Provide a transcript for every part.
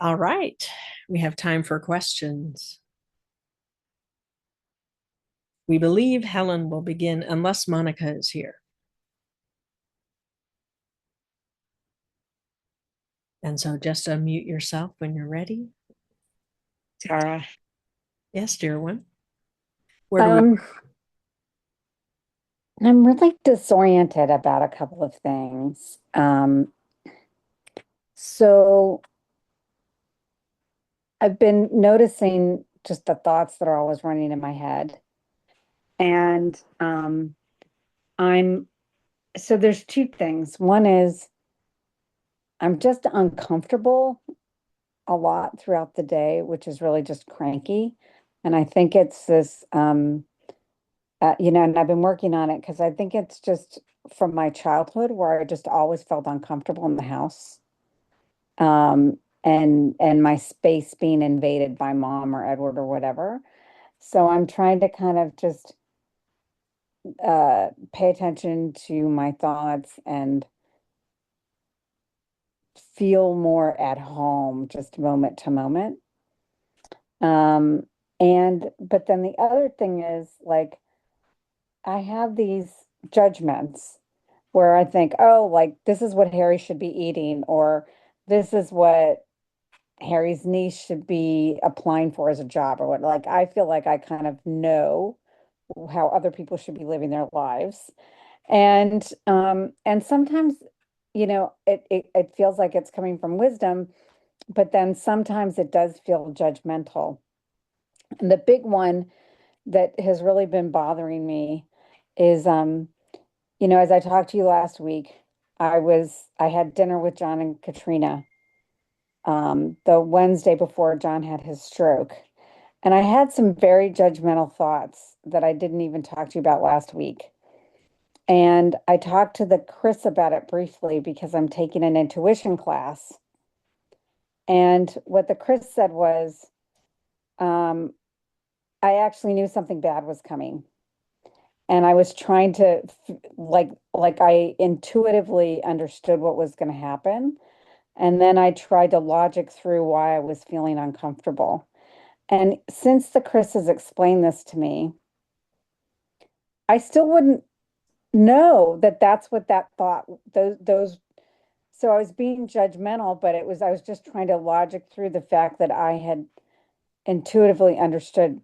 All right. We have time for questions. We believe Helen will begin unless Monica is here. And so just unmute yourself when you're ready. Tara. Yes, dear one. Where do we? Um, I'm really disoriented about a couple of things. So I've been noticing just the thoughts that are always running in my head. And I'm so there's two things. One is I'm just uncomfortable a lot throughout the day, which is really just cranky. And I think it's this and I've been working on it because I think it's just from my childhood where I just always felt uncomfortable in the house. And my space being invaded by mom or Edward or whatever. So I'm trying to kind of just pay attention to my thoughts and feel more at home just moment to moment. Um, and but then the other thing is like I have these judgments where I think, oh, like this is what Harry should be eating, or this is what Harry's niece should be applying for as a job, or what. Like I feel like I kind of know how other people should be living their lives. And sometimes, it feels like it's coming from wisdom, but then sometimes it does feel judgmental. And the big one that has really been bothering me is as I talked to you last week, I had dinner with John and Katrina the Wednesday before John had his stroke. And I had some very judgmental thoughts that I didn't even talk to you about last week. And I talked to the Chris about it briefly because I'm taking an intuition class. And what the Chris said was, um, I actually knew something bad was coming. And I was trying to like I intuitively understood what was going to happen. And then I tried to logic through why I was feeling uncomfortable. And since the Chris has explained this to me, I still wouldn't know that that's what that thought, those. So I was being judgmental, but I was just trying to logic through the fact that I had intuitively understood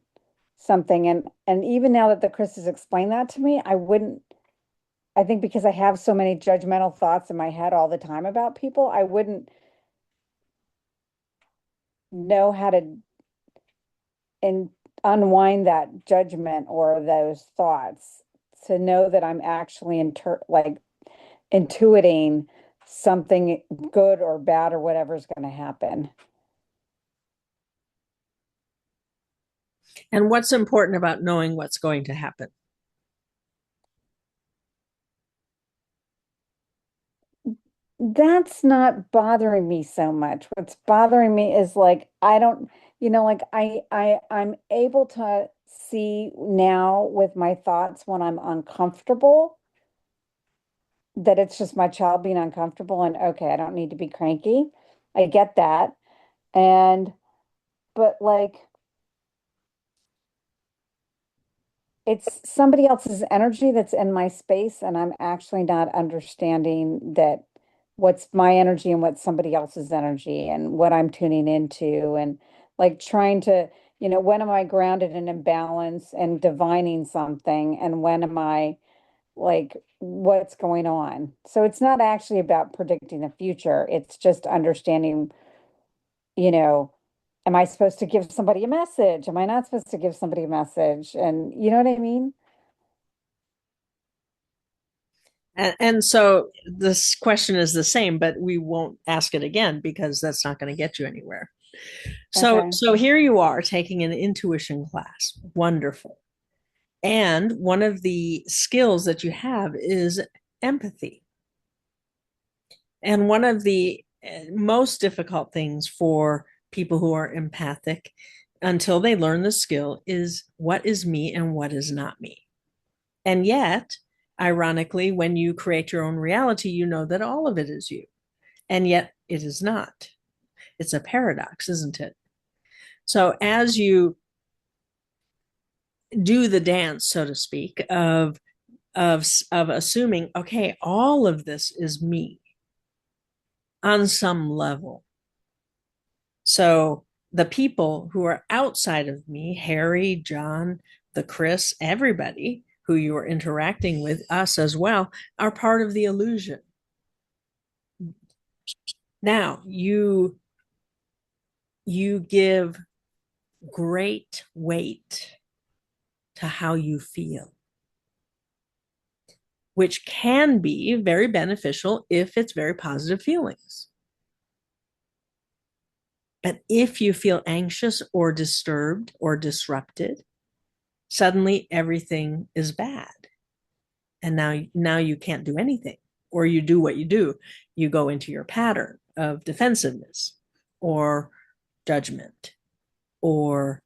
something. And even now that the Chris has explained that to me, I think because I have so many judgmental thoughts in my head all the time about people, I wouldn't know how to and unwind that judgment or those thoughts to know that I'm actually intuiting something good or bad or whatever's going to happen. And what's important about knowing what's going to happen? That's not bothering me so much. What's bothering me is like I don't, like I'm able to see now with my thoughts when I'm uncomfortable that it's just my child being uncomfortable and okay, I don't need to be cranky. I get that. And but like it's somebody else's energy that's in my space and I'm actually not understanding that what's my energy and what's somebody else's energy and what I'm tuning into and like trying to, when am I grounded and in balance and divining something and when am I like what's going on? So it's not actually about predicting the future. It's just understanding, you know, am I supposed to give somebody a message? Am I not supposed to give somebody a message? And you know what I mean? And so this question is the same, but we won't ask it again because that's not going to get you anywhere. So, Okay. so here you are taking an intuition class. Wonderful. And one of the skills that you have is empathy. And one of the most difficult things for people who are empathic until they learn the skill is what is me and what is not me. And yet, ironically, when you create your own reality, you know that all of it is you. And yet it is not. It's a paradox, isn't it? So as you do the dance, so to speak, of assuming, okay, all of this is me on some level. So the people who are outside of me, Harry, John, the Chris, everybody who you are interacting with, us as well, are part of the illusion. Now you give great weight to how you feel, which can be very beneficial if it's very positive feelings. But if you feel anxious or disturbed or disrupted, suddenly everything is bad. And now you can't do anything. Or you do what you do. You go into your pattern of defensiveness or judgment or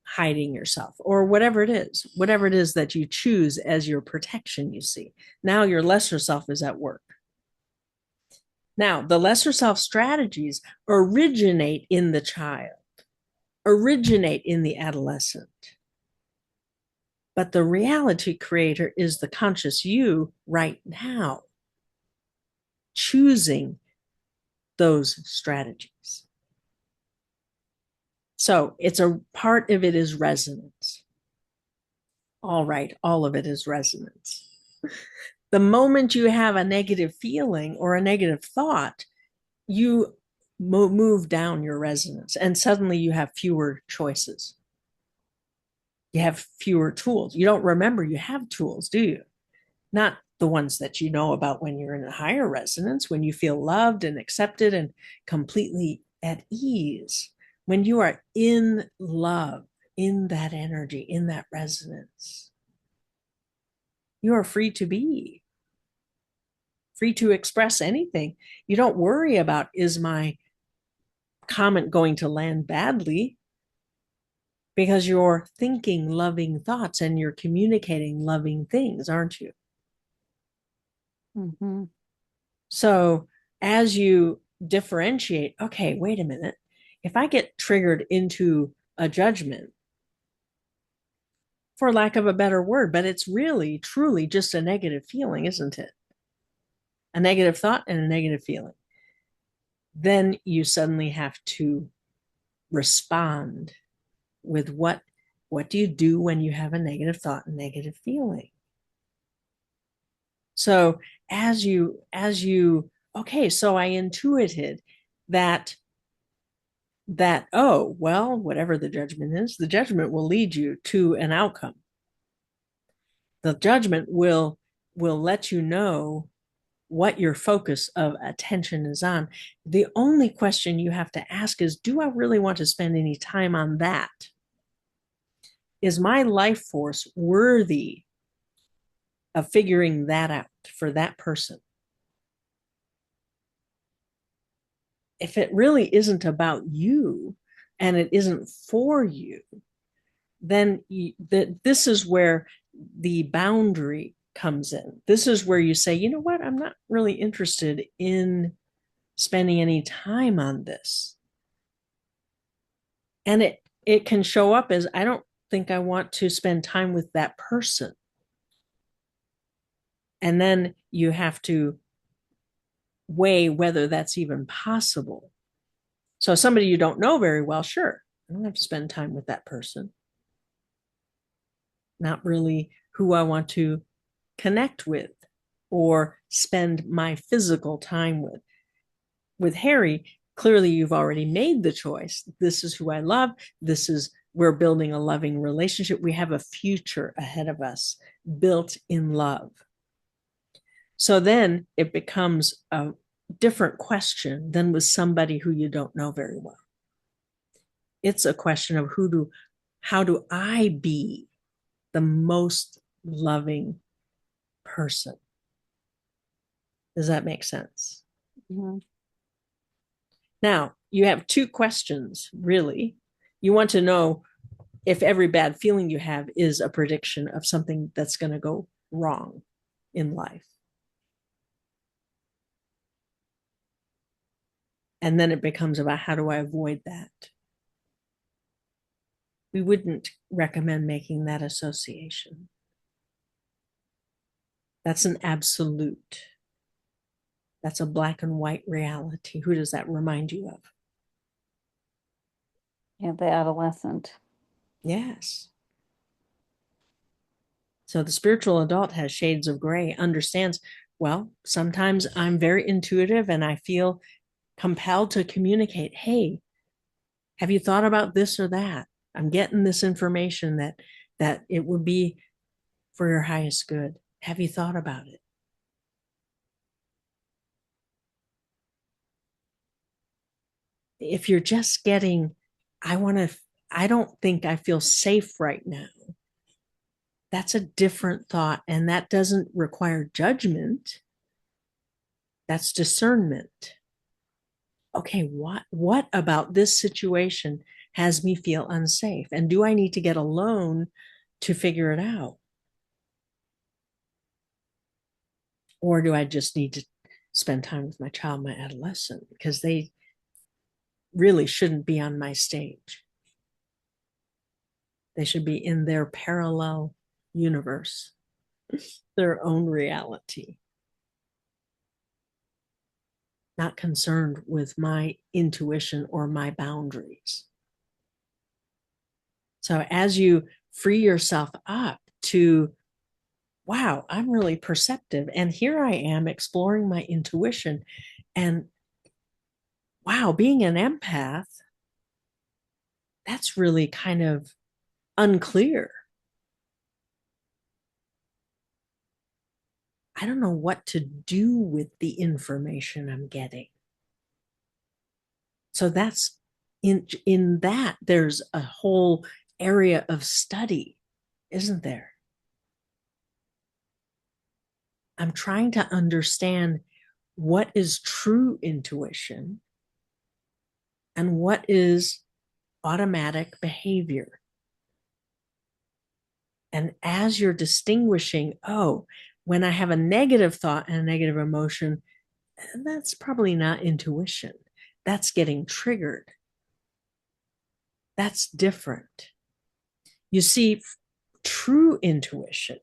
hiding yourself or whatever it is that you choose as your protection, you see. Now your lesser self is at work. Now, the lesser self strategies originate in the child, originate in the adolescent. But the reality creator is the conscious you right now, choosing those strategies. So it's a part of it is resonance. All right, all of it is resonance. The moment you have a negative feeling or a negative thought, you move down your resonance and suddenly you have fewer choices. You have fewer tools. You don't remember you have tools, do you? Not the ones that you know about when you're in a higher resonance, when you feel loved and accepted and completely at ease. When you are in love, in that energy, in that resonance, you are free to be, free to express anything. You don't worry about, is my comment going to land badly? Because you're thinking loving thoughts and you're communicating loving things, aren't you? Mm-hmm. So as you differentiate, okay, wait a minute. If I get triggered into a judgment, for lack of a better word, but it's really, truly just a negative feeling, isn't it? A negative thought and a negative feeling. Then you suddenly have to respond with what do you do when you have a negative thought and negative feeling? So as you okay, so I intuited that oh, well, whatever the judgment is, the judgment will lead you to an outcome. The judgment will let you know what your focus of attention is on. The only question you have to ask is, do I really want to spend any time on that? Is my life force worthy of figuring that out for that person? If it really isn't about you and it isn't for you, then this is where the boundary comes in. This is where you say, you know what, I'm not really interested in spending any time on this. And it can show up as, I don't think I want to spend time with that person. And then you have to weigh whether that's even possible. So somebody you don't know very well, sure, I don't have to spend time with that person. Not really who I want to connect with or spend my physical time with. With Harry, clearly you've already made the choice. This is who I love. We're building a loving relationship. We have a future ahead of us built in love. So then it becomes a different question than with somebody who you don't know very well. It's a question of how do I be the most loving person? Does that make sense? Mm-hmm. Now, you have two questions, really. You want to know if every bad feeling you have is a prediction of something that's going to go wrong in life. And then it becomes about how do I avoid that? We wouldn't recommend making that association. That's an absolute. That's a black and white reality. Who does that remind you of? Yeah, the adolescent. Yes. So the spiritual adult has shades of gray, understands, well, sometimes I'm very intuitive and I feel compelled to communicate, hey, have you thought about this or that? I'm getting this information that it would be for your highest good. Have you thought about it? If you're just getting, I want to, I don't think I feel safe right now. That's a different thought. And that doesn't require judgment. That's discernment. Okay, what about this situation has me feel unsafe? And do I need to get alone to figure it out? Or do I just need to spend time with my child, my adolescent, because they really shouldn't be on my stage. They should be in their parallel universe, their own reality, not concerned with my intuition or my boundaries. So as you free yourself up to, wow, I'm really perceptive. And here I am exploring my intuition. And wow, being an empath, that's really kind of unclear. I don't know what to do with the information I'm getting. So that's in that there's a whole area of study, isn't there? I'm trying to understand what is true intuition and what is automatic behavior. And as you're distinguishing, oh, when I have a negative thought and a negative emotion, that's probably not intuition. That's getting triggered. That's different. You see, true intuition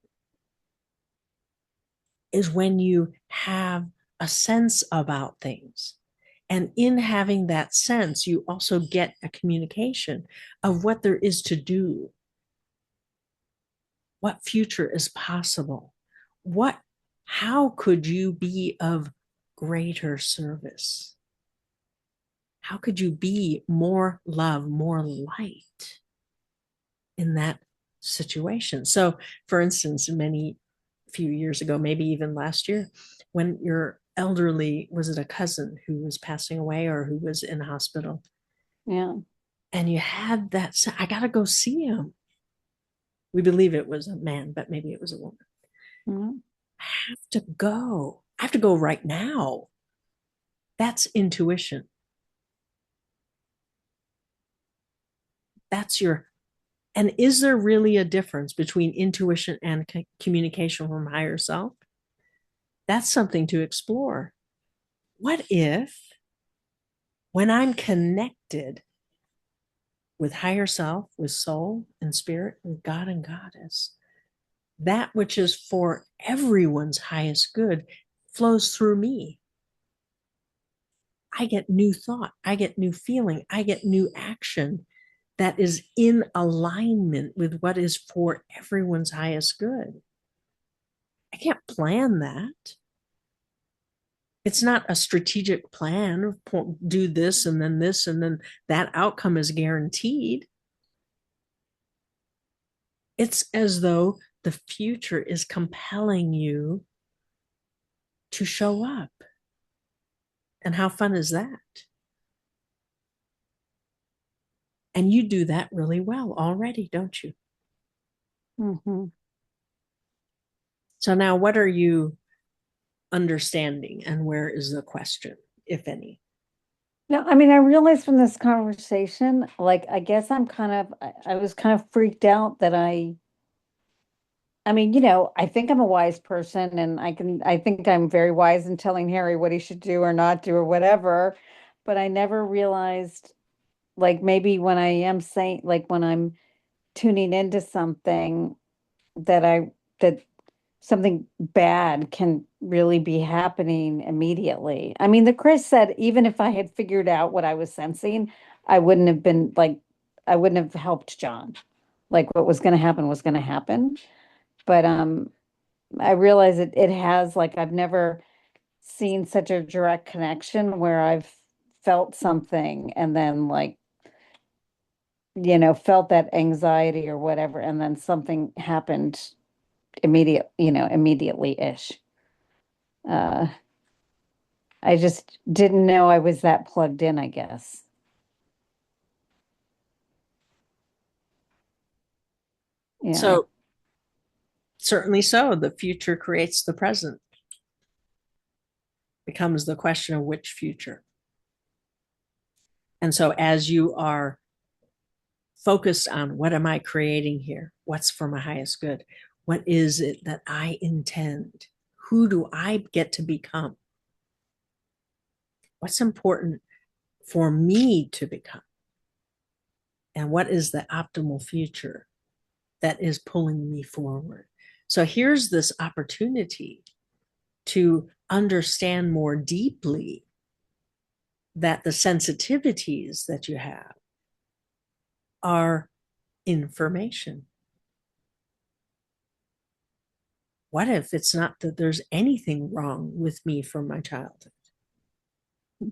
is when you have a sense about things. And in having that sense, you also get a communication of what there is to do, what future is possible, what, how could you be of greater service? How could you be more love, more light in that situation? So, for instance, many few years ago, maybe even last year, when your elderly, was it a cousin who was passing away or who was in a hospital? Yeah. And you had that, I got to go see him. We believe it was a man, but maybe it was a woman. Mhm. I have to go. I have to go right now. That's intuition. That's your, and is there really a difference between intuition and communication from higher self? That's something to explore. What if, when I'm connected with higher self, with soul and spirit, with God and goddess, that which is for everyone's highest good flows through me? I get new thought, I get new feeling, I get new action that is in alignment with what is for everyone's highest good. I can't plan that. It's not a strategic plan, do this and then that outcome is guaranteed. It's as though the future is compelling you to show up. And how fun is that? And you do that really well already, don't you? Mhm. So now what are you understanding and where is the question, if any? No, I mean, I realized from this conversation, like, I guess I was kind of freaked out that I mean, I think I'm a wise person and I think I'm very wise in telling Harry what he should do or not do or whatever. but I never realized, like maybe when I am saying, like when I'm tuning into something that something bad can really be happening immediately. I mean, the Chris said even if I had figured out what I was sensing, I wouldn't have been like, I wouldn't have helped John. Like what was going to happen was going to happen. But I realize it has, like, I've never seen such a direct connection where I've felt something and then like, felt that anxiety or whatever, and then something happened immediately-ish. Uh, I just didn't know I was that plugged in, I guess. Yeah. So, certainly so, the future creates the present, becomes the question of which future. And so, as you are focused on what am I creating here? What's for my highest good? What is it that I intend? Who do I get to become? What's important for me to become? And what is the optimal future that is pulling me forward? So here's this opportunity to understand more deeply that the sensitivities that you have are information. What if it's not that there's anything wrong with me from my childhood? Hmm.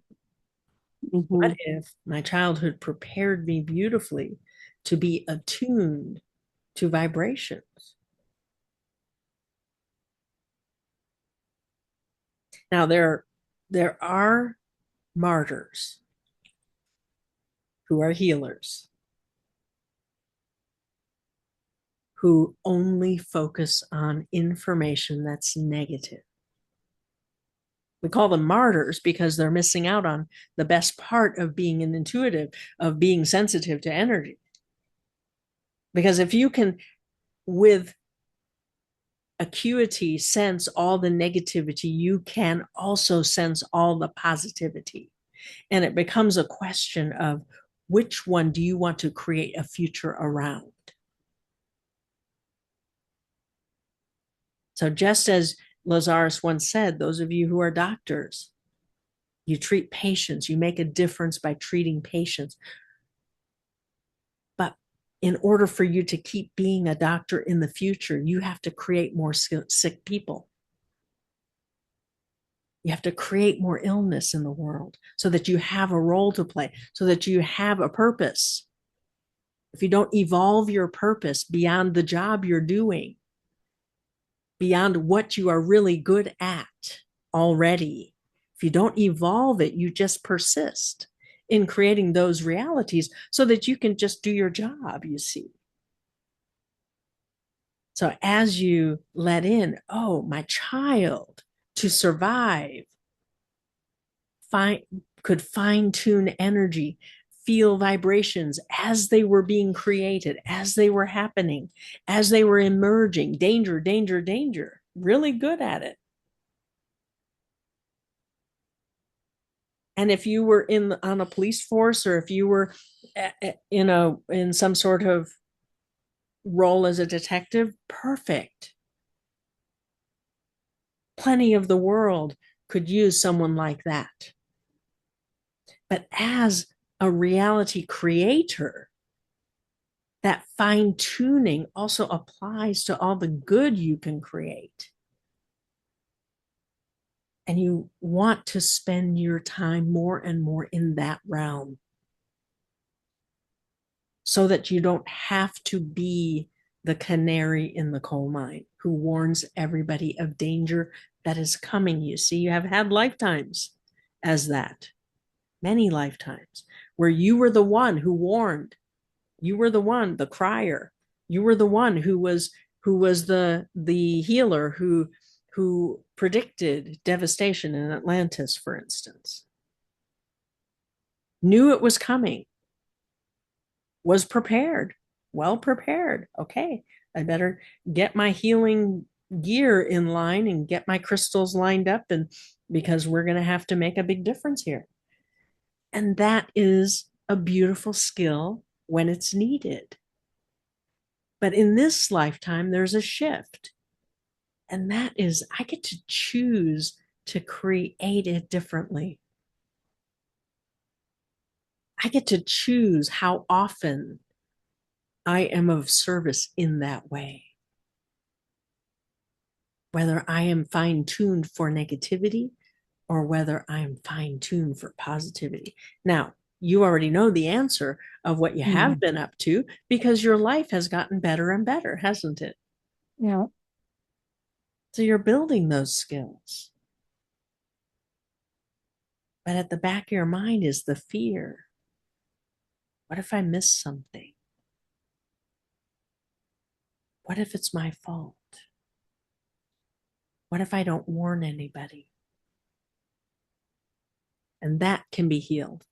What if my childhood prepared me beautifully to be attuned to vibrations? Now there are martyrs who are healers who only focus on information that's negative. We call them martyrs because they're missing out on the best part of being an intuitive, of being sensitive to energy. Because if you can, with acuity, sense all the negativity, you can also sense all the positivity. And it becomes a question of which one do you want to create a future around? So, just as Lazarus once said, those of you who are doctors, you treat patients, you make a difference by treating patients. But in order for you to keep being a doctor in the future, you have to create more sick people. You have to create more illness in the world so that you have a role to play, so that you have a purpose. If you don't evolve your purpose beyond the job you're doing, beyond what you are really good at already, if you don't evolve it, you just persist in creating those realities so that you can just do your job, you see. So as you let in, oh, my child to survive, find, could fine tune energy, feel vibrations as they were being created, as they were happening, as they were emerging. Danger, danger, danger. Really good at it. And if you were on a police force, or if you were in some sort of role as a detective, perfect. Plenty of the world could use someone like that. But as a reality creator, that fine tuning also applies to all the good you can create. And you want to spend your time more and more in that realm so that you don't have to be the canary in the coal mine who warns everybody of danger that is coming. You see, you have had lifetimes as that, many lifetimes, where you were the one who warned. You were the one, the crier. You were the one who was the healer who predicted devastation in Atlantis, for instance. Knew it was coming, was prepared, well prepared. Okay, I better get my healing gear in line and get my crystals lined up, and because we're going to have to make a big difference here. And that is a beautiful skill when it's needed. But in this lifetime, there's a shift. And that is, I get to choose to create it differently. I get to choose how often I am of service in that way, whether I am fine tuned for negativity or whether I'm fine tuned for positivity. Now, you already know the answer of what you have Mhm. been up to because your life has gotten better and better, hasn't it? Yeah. So you're building those skills. But at the back of your mind is the fear. What if I miss something? What if it's my fault? What if I don't warn anybody? And that can be healed.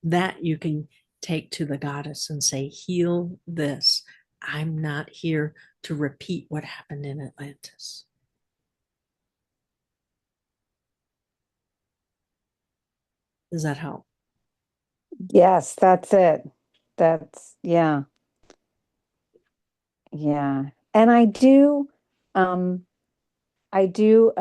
That you can take to the goddess and say, heal this. I'm not here to repeat what happened in Atlantis. Does that help? Yes, that's it. That's, yeah, yeah. And um, I do,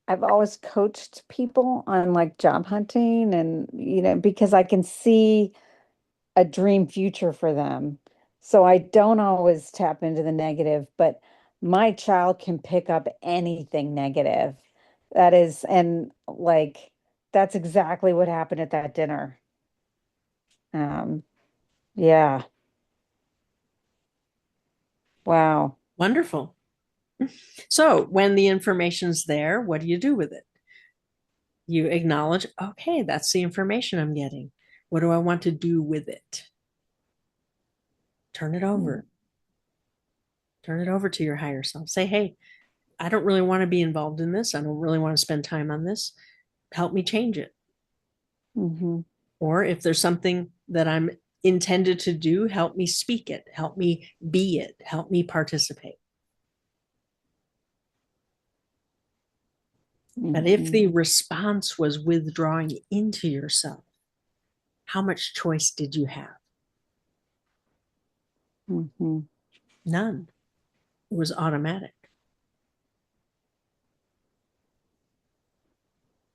I've always coached people on like job hunting and, because I can see a dream future for them. So I don't always tap into the negative, but my child can pick up anything negative. That is, and like, that's exactly what happened at that dinner. Um, yeah. Wow. Wonderful. So when the information's there, what do you do with it? You acknowledge, okay, that's the information I'm getting. What do I want to do with it? Turn it Mm. over. Turn it over to your higher self. Say, hey, I don't really want to be involved in this. I don't really want to spend time on this. Help me change it. Mm-hmm. Or if there's something that I'm intended to do, help me speak it, help me be it, help me participate. But if Mm-hmm. the response was withdrawing into yourself, how much choice did you have? Mm-hmm. None. It was automatic.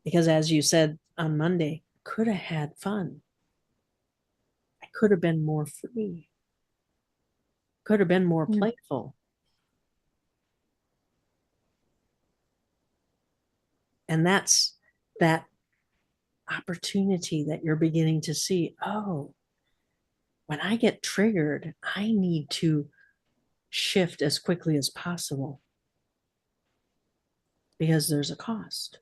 Because as you said on Monday, could have had fun. I could have been more free, could have been more playful. And that's that opportunity that you're beginning to see. Oh, when I get triggered, I need to shift as quickly as possible because there's a cost.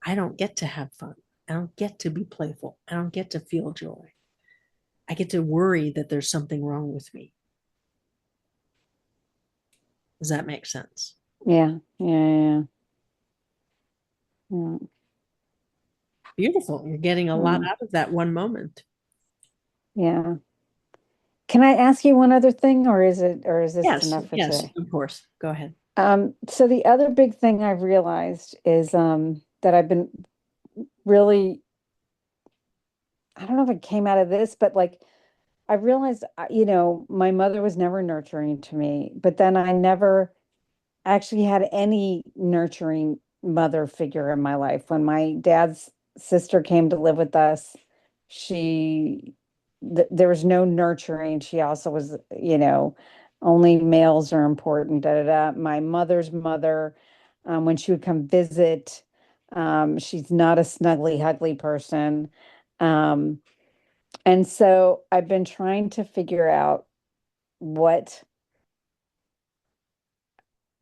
I don't get to have fun. I don't get to be playful. I don't get to feel joy. I get to worry that there's something wrong with me. Does that make sense? Yeah. Yeah. Yeah. Yeah. Beautiful. You're getting a lot Yeah. out of that one moment. Yeah. Can I ask you one other thing, or is this Yes, enough for yes, today? of course. Go ahead. So the other big thing I've realized is that I've been really, I don't know if it came out of this, but like I realized, my mother was never nurturing to me, but then I never actually had any nurturing mother figure in my life. When my dad's sister came to live with us, she there was no nurturing. She also was, only males are important. Da, da, da. My mother's mother, when she would come visit, she's not a snuggly, huggly person. Um, and so I've been trying to figure out what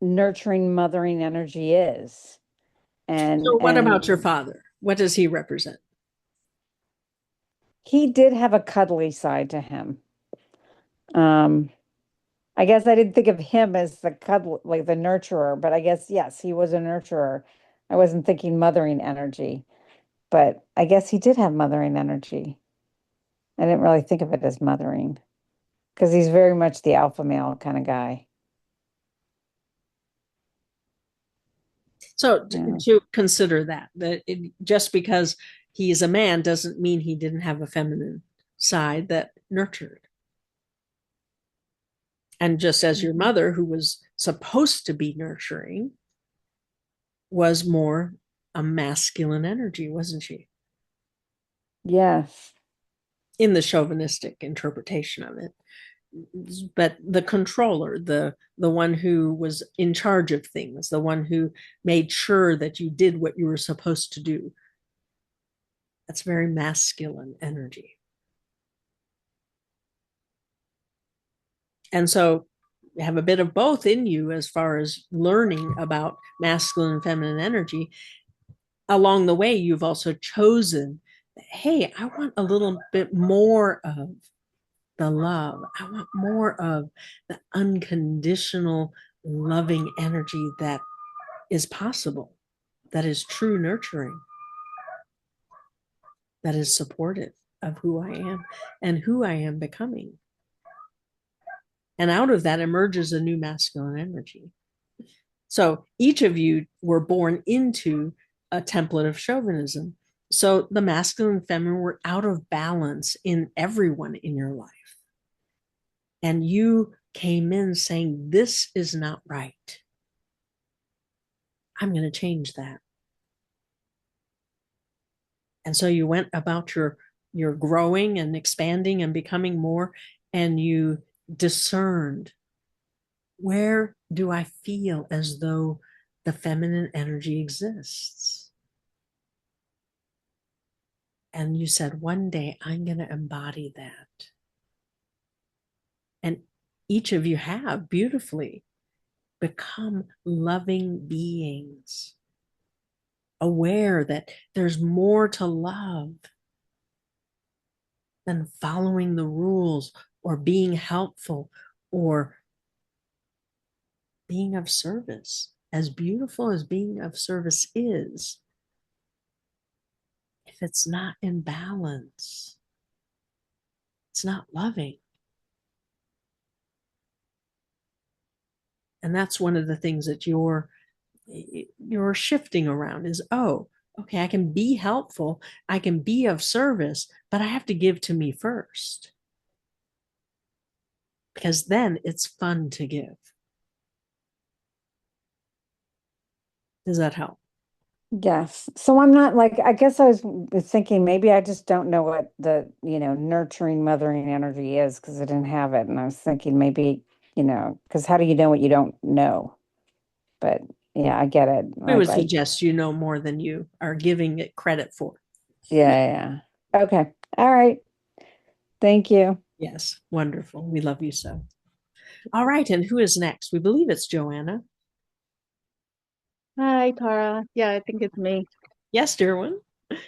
nurturing mothering energy is. So, what And about your father? What does he represent? he did have a cuddly side to him. Um, I guess I didn't think of him as the cuddle, like the nurturer, but I guess yes, he was a nurturer. I wasn't thinking mothering energy, but I guess he did have mothering energy. I didn't really think of it as mothering because he's very much the alpha male kind of guy. So Yeah. to consider just because he is a man doesn't mean he didn't have a feminine side that nurtured. And just as your Mhm. mother, who was supposed to be nurturing, was more a masculine energy, wasn't she? Yes. In the chauvinistic interpretation of it. But the controller, the one who was in charge of things, the one who made sure that you did what you were supposed to do, that's very masculine energy. And so you have a bit of both in you as far as learning about masculine and feminine energy. Along the way, you've also chosen, hey, I want a little bit more of the love. I want more of the unconditional loving energy that is possible, that is true nurturing, that is supportive of who I am and who I am becoming. And out of that emerges a new masculine energy. So each of you were born into a template of chauvinism. So the masculine and feminine were out of balance in everyone in your life. And you came in saying, this is not right. I'm going to change that. And so you went about your growing and expanding and becoming more, and you discerned, where do I feel as though the feminine energy exists? And you said, one day I'm going to embody that. And each of you have beautifully become loving beings, aware that there's more to love than following the rules or being helpful or being of service. As beautiful as being of service is, if it's not in balance, it's not loving. And that's one of the things that you're shifting around is, oh, okay, I can be helpful, I can be of service, but I have to give to me first, because then it's fun to give. Does that help? Yes. So I'm not like, I guess was thinking maybe I just don't know what the, nurturing, mothering energy is because I didn't have it. And I was thinking maybe, because how do you know what you don't know? But yeah, I get it. We would suggest you know more than you are giving it credit for. Yeah, yeah. Okay. All right. Thank you. Yes, wonderful. We love you so. All right, and who is next? We believe it's Joanna. Hi, Tara. Yeah, I think it's me. Yes, dear one.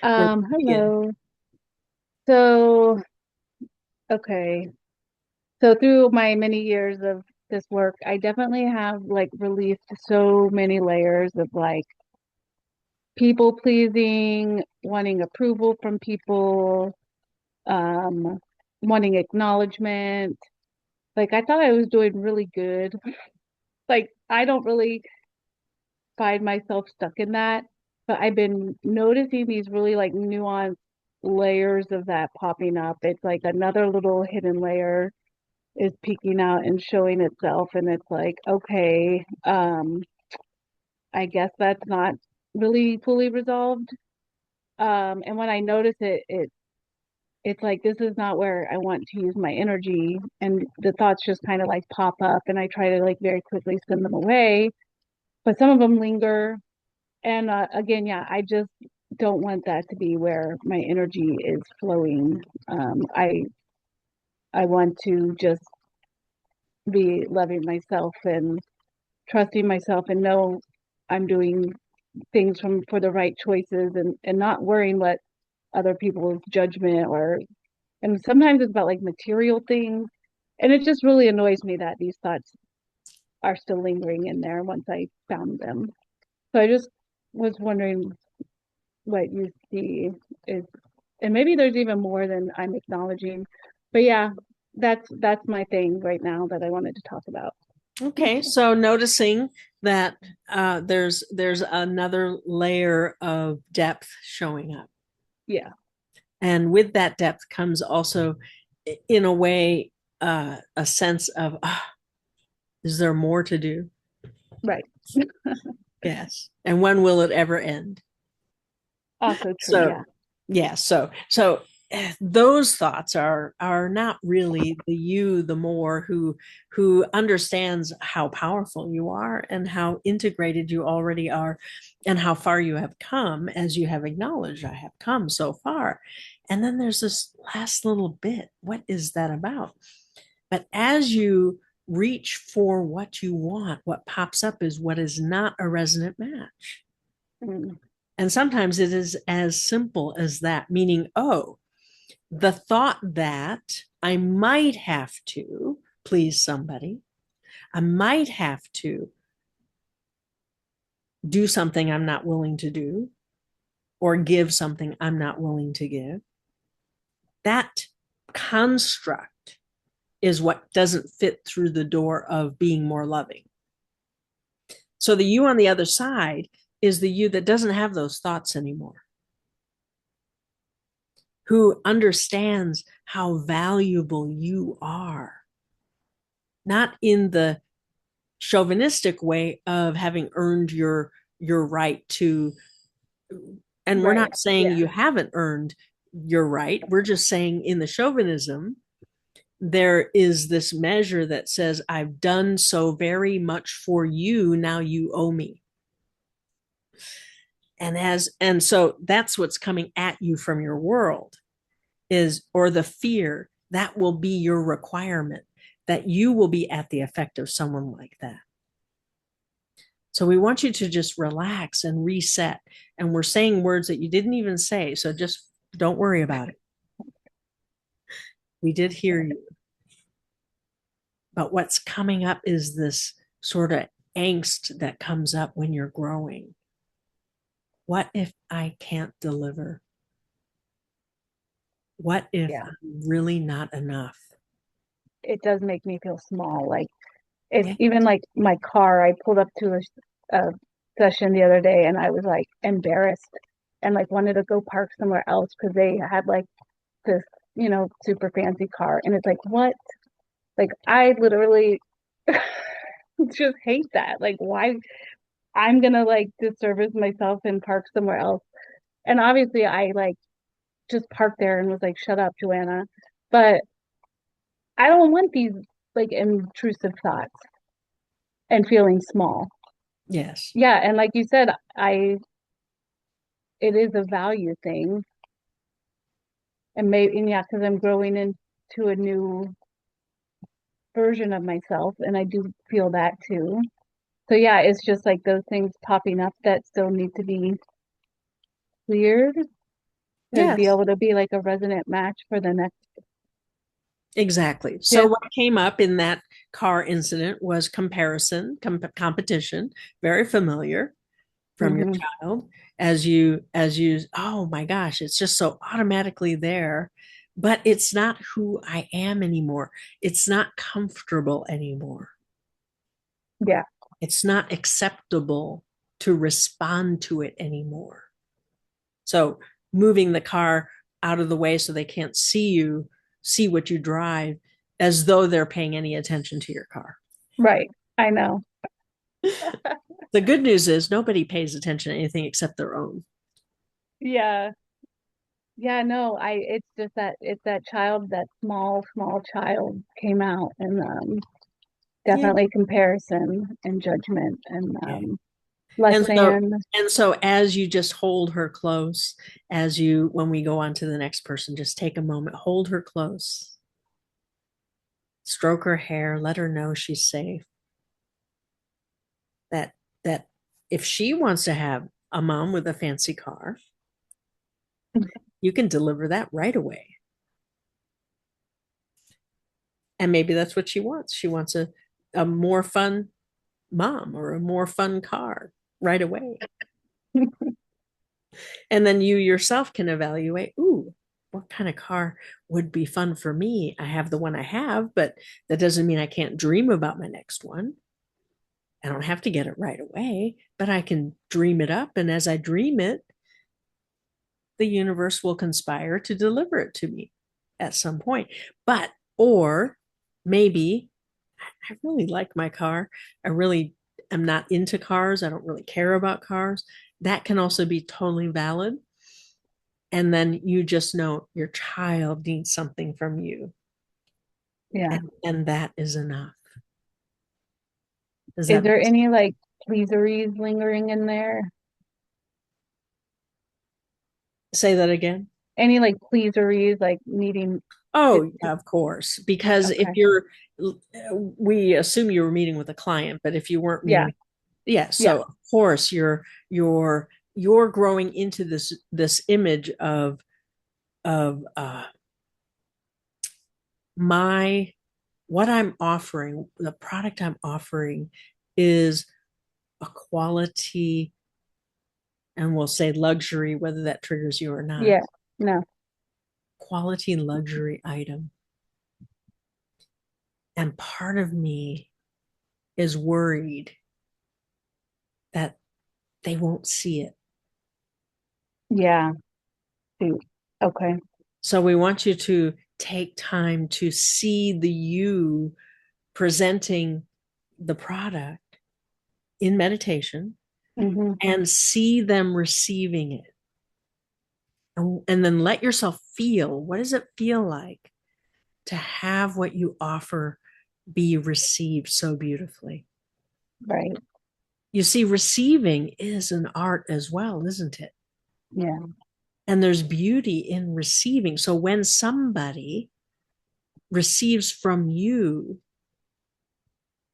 We're begin. Hello. So, okay. So through my many years of this work, I definitely have like released so many layers of like people pleasing, wanting approval from people, um, wanting acknowledgement. Like I thought I was doing really good. Like I don't really find myself stuck in that. But I've been noticing these really like nuanced layers of that popping up. It's like another little hidden layer is peeking out and showing itself. And it's like, okay, I guess that's not really fully resolved. And when I notice it's like this is not where I want to use my energy. And the thoughts just kind of like pop up and I try to like very quickly send them away. But some of them linger. And again, yeah, I just don't want that to be where my energy is flowing. I want to just be loving myself and trusting myself and know I'm doing things from for the right choices and not worrying what other people's judgment or and sometimes it's about like material things. And it just really annoys me that these thoughts are still lingering in there once I found them. So I just was wondering what you see is, and maybe there's even more than I'm acknowledging. But yeah, that's my thing right now that I wanted to talk about. Okay, so noticing that there's another layer of depth showing up. Yeah. And with that depth comes also, in a way, a sense of, is there more to do? Right. Yes. And when will it ever end? Also true. So, Yeah. yeah, so those thoughts are not really the you, the more who understands how powerful you are and how integrated you already are and how far you have come, as you have acknowledged, I have come so far. And then there's this last little bit. What is that about? But as you reach for what you want, what pops up is what is not a resonant match. Mm. And sometimes it is as simple as that, meaning, oh, the thought that I might have to please somebody, I might have to do something I'm not willing to do, or give something I'm not willing to give. That construct is what doesn't fit through the door of being more loving. So the you on the other side is the you that doesn't have those thoughts anymore, who understands how valuable you are, not in the chauvinistic way of having earned your right to, and we're Right. not saying Yeah. you haven't earned your right. We're just saying in the chauvinism there is this measure that says, I've done so very much for you, now you owe me. And so that's what's coming at you from your world, is, or the fear that will be your requirement, that you will be at the effect of someone like that. So we want you to just relax and reset. And we're saying words that you didn't even say. So just don't worry about it. We did hear you. But what's coming up is this sort of angst that comes up when you're growing. What if I can't deliver? What if Yeah. I'm really not enough? It does make me feel small. Like it's Yeah. even like my car. I pulled up to a session the other day and I was like embarrassed and like wanted to go park somewhere else because they had like this, super fancy car. And it's like, what? Like I literally just hate that. Like why I'm gonna like disservice myself and park somewhere else. And obviously I like just parked there and was like, shut up, Joanna. But I don't want these like intrusive thoughts and feeling small. Yes. Yeah, and like you said, it is a value thing. And yeah, because I'm growing into a new version of myself and I do feel that too. So yeah, it's just like those things popping up that still need to be cleared to be Yes. able to be like a resonant match for the next. Exactly. So Yeah. what came up in that car incident was comparison, competition, very familiar from your Hmm. child, as you, oh my gosh, it's just so automatically there, but it's not who I am anymore. It's not comfortable anymore. Yeah. It's not acceptable to respond to it anymore. So moving the car out of the way so they can't see what you drive, as though they're paying any attention to your car. Right. I know. The good news is nobody pays attention to anything except their own. Yeah. Yeah, no, it's just that it's that child, that small child came out and Yeah. definitely comparison and judgment and Yeah. less And so than. and so as you just hold her close, as you, when we go on to the next person, just take a moment, hold her close, stroke her hair, let her know she's safe. That if she wants to have a mom with a fancy car, you can deliver that right away. And maybe that's what she wants. She wants a more fun mom or a more fun car right away. And then you yourself can evaluate, ooh, what kind of car would be fun for me? I have the one I have, but that doesn't mean I can't dream about my next one. I don't have to get it right away, but I can dream it up. And as I dream it, the universe will conspire to deliver it to me at some point. But, or maybe I really like my car. I really am not into cars. I don't really care about cars. That can also be totally valid. And then you just know your child needs something from you. Yeah. And that is enough. Does Is that there any like pleaseries lingering in there? say that again? Any like pleaseries, like needing to, Oh, yeah, of course. Because if okay. you're, we assume you were meeting with a client, but if you weren't Yeah. meeting, yeah. Yeah. So of course you're growing into this image of my what I'm offering, the product I'm offering is a quality, and we'll say luxury, whether that triggers you or not, Yeah. No. quality luxury item. And part of me is worried that they won't see it. Yeah. Shoot. Okay. So we want you to take time to see the you presenting the product in meditation Mm-hmm. and see them receiving it. And then let yourself feel, what does it feel like to have what you offer be received so beautifully? Right. You see, receiving is an art as well, isn't it? Yeah. And there's beauty in receiving. So when somebody receives from you,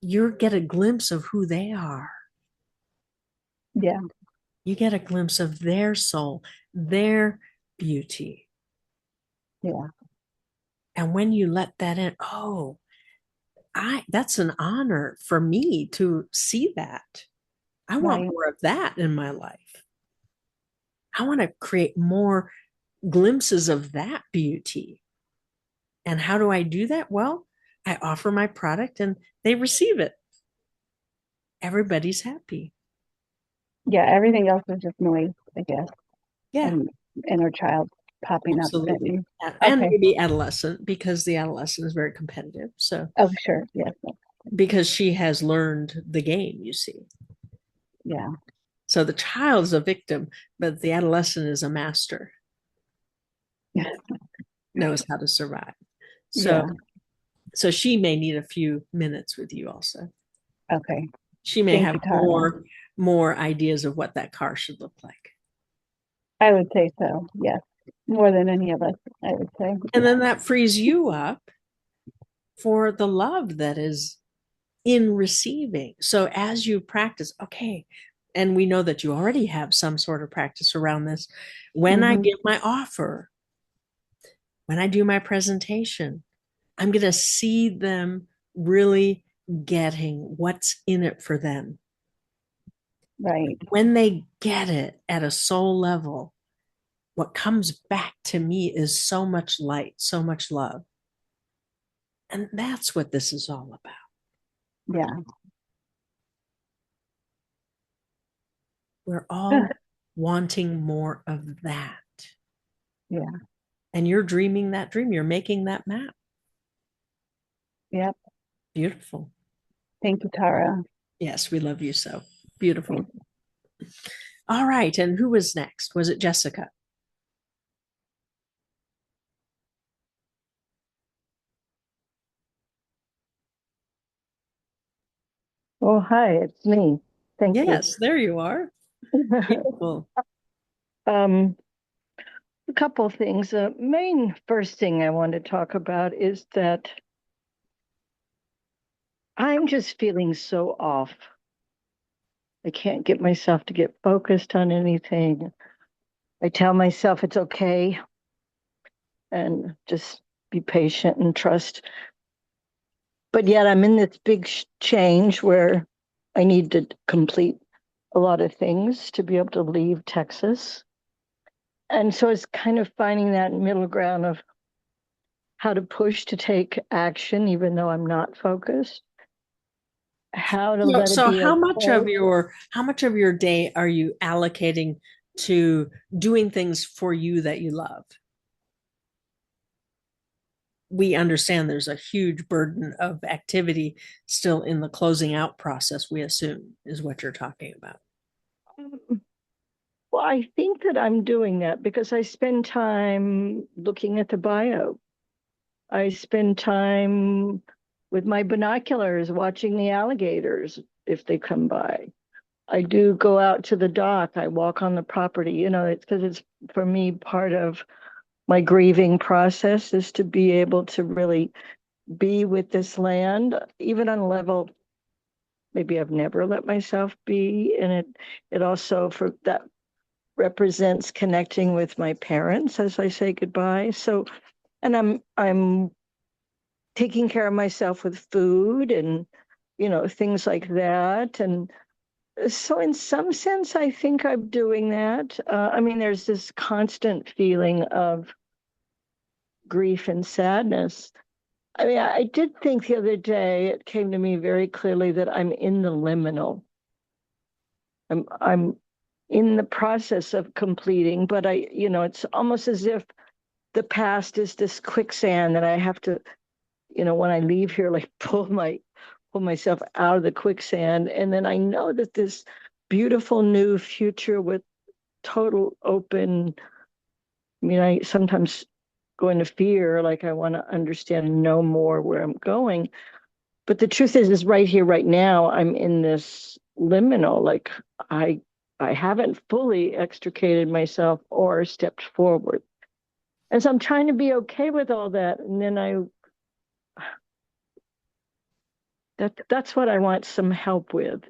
you get a glimpse of who they are. Yeah. You get a glimpse of their soul, their beauty. Yeah. And when you let that in, oh, I that's an honor for me to see that. I want Right. more of that in my life. I want to create more glimpses of that beauty. And how do I do that? Well, I offer my product and they receive it. Everybody's happy. Yeah. Everything else is just noise, I guess. Yeah, And inner child popping up at absolutely. me. And Okay. maybe adolescent, because the adolescent is very competitive. So, Oh, sure. Yes. because she has learned the game, you see. Yeah. So the child is a victim, but the adolescent is a master, knows how to survive. So, Yeah. so she may need a few minutes with you also. Okay. She may Thank have you, Tara. more ideas of what that car should look like. I would say so. Yes. More than any of us, I would say. And then that frees you up for the love that is in receiving. So as you practice, okay, and we know that you already have some sort of practice around this. When I Mm-hmm. give my offer, when I do my presentation, I'm going to see them really getting what's in it for them. Right. When they get it at a soul level, what comes back to me is so much light, so much love. And that's what this is all about. Yeah. We're all wanting more of that. Yeah. And you're dreaming that dream, you're making that map. Yep. Beautiful. Thank you, Tara. Yes, we love you so. Beautiful. Thank you. All right. And who was next? Was it Jessica? Oh, hi, it's me. Thank you. Yes, there you are. Beautiful. Um, a couple of things. The main first thing I want to talk about is that I'm just feeling so off. I can't get myself to get focused on anything. I tell myself it's okay and just be patient and trust. But yet I'm in this big change where I need to complete a lot of things to be able to leave Texas. And so it's kind of finding that middle ground of how to push to take action, even though I'm not focused. how to So, let it so be okay. how much of your day are you allocating to doing things for you that you love? We understand there's a huge burden of activity still in the closing out process, we assume, is what you're talking about. Well, I think that I'm doing that because I spend time looking at the bio. I spend time with my binoculars watching the alligators if they come by. I do go out to the dock. I walk on the property. It's because it's for me part of my grieving process is to be able to really be with this land, even on a level maybe I've never let myself be. And it also for that represents connecting with my parents as I say goodbye. So, and I'm taking care of myself with food and things like that. And so in some sense I think I'm doing that. I mean, there's this constant feeling of grief and sadness. I mean, I did think the other day it came to me very clearly that I'm in the liminal. I'm in the process of completing, but it's almost as if the past is this quicksand that I have to, when I leave here, like pull myself out of the quicksand. And then I know that this beautiful new future with total open, I mean, I sometimes go into fear, like I want to understand and know more where I'm going. But the truth is right here, right now, I'm in this liminal, like I I haven't fully extricated myself or stepped forward. And so I'm trying to be okay with all that. And then that's what I want some help with.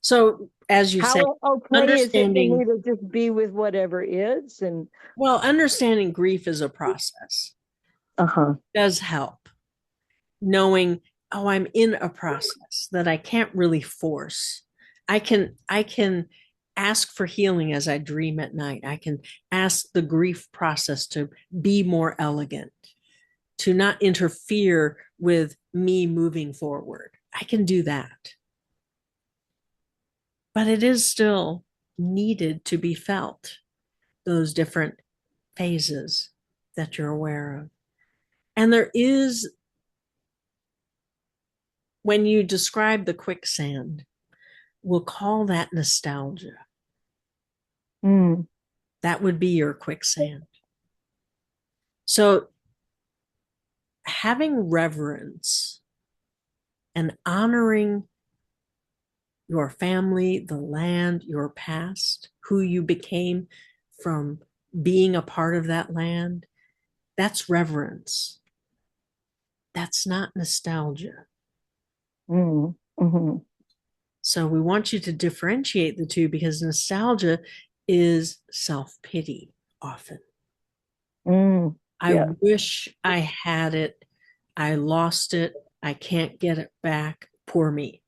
So, as you say, How okay is it for me understanding, to just be with whatever is? And well, understanding grief is a process uh-huh. does help. Knowing, oh, I'm in a process that I can't really force. I can ask for healing as I dream at night. I can ask the grief process to be more elegant, to not interfere with me moving forward. I can do that. But it is still needed to be felt, those different phases that you're aware of. And there is, when you describe the quicksand, we'll call that nostalgia. Mm. That would be your quicksand. So having reverence and honoring your family, the land, your past, who you became from being a part of that land, that's reverence. That's not nostalgia. Mm. Mm-hmm. So we want you to differentiate the two because nostalgia is self-pity often. Mm. I Yeah. wish I had it. I lost it. I can't get it back. Poor me.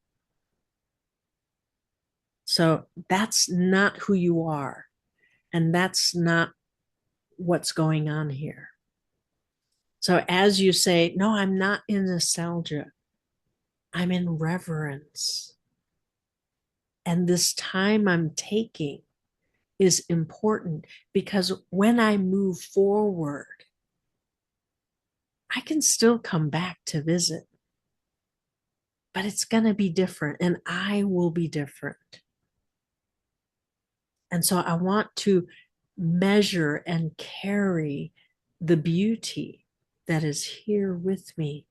So that's not who you are. And that's not what's going on here. So as you say, no, I'm not in nostalgia, I'm in reverence. And this time I'm taking is important because when I move forward, I can still come back to visit, but it's going to be different and I will be different. And so I want to measure and carry the beauty that is here with me.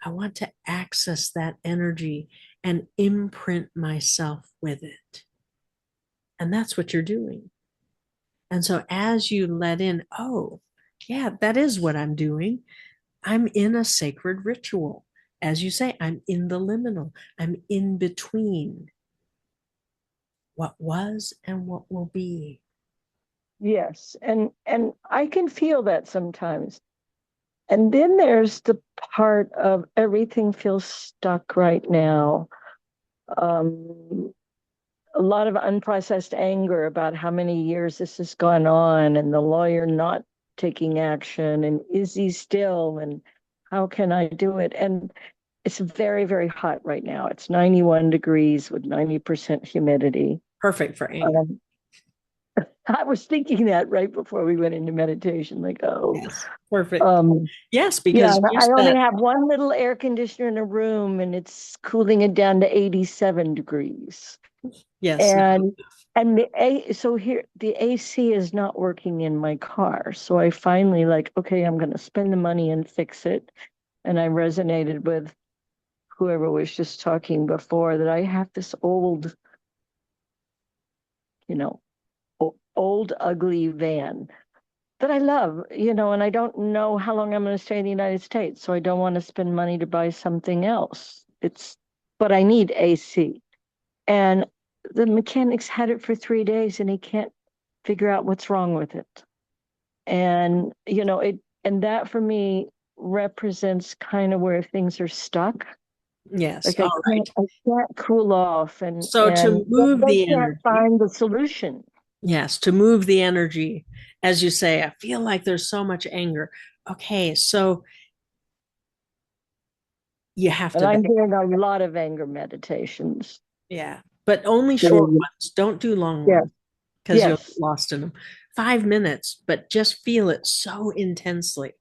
I want to access that energy and imprint myself with it. And that's what you're doing. And so as you let in, oh, yeah, that is what I'm doing. I'm in a sacred ritual. As you say, I'm in the liminal. I'm in between what was and what will be. Yes. And I can feel that sometimes. And then there's the part of everything feels stuck right now. Um, a lot of unprocessed anger about how many years this has gone on and the lawyer not taking action and is he still and How can I do it? And it's very, very hot right now. It's 91 degrees with 90% humidity. Perfect for anger. I was thinking that right before we went into meditation, like, oh, Yes, perfect. um, Yes, yeah, because I just only that. have one little air conditioner in a room and it's cooling it down to 87 degrees. Yes, And so here the AC is not working in my car. So I finally like, okay, I'm gonna spend the money and fix it. And I resonated with whoever was just talking before that I have this old, you know, old ugly van that I love, and I don't know how long I'm going to stay in the United States. So I don't want to spend money to buy something else. But I need AC. And the mechanics had it for 3 days and he can't figure out what's wrong with it. And, and that for me represents kind of where things are stuck. yes. Like I All can't, right. I can't cool off and So to move they the can't energy, find the solution. yes, to move the energy, as you say, I feel like there's so much anger. Okay, so you have And to, I'm doing a lot of anger meditations. yeah, but only short Mm. ones. Don't do long Yes, ones because you'll get yes, lost in them. 5 minutes, but just feel it so intensely,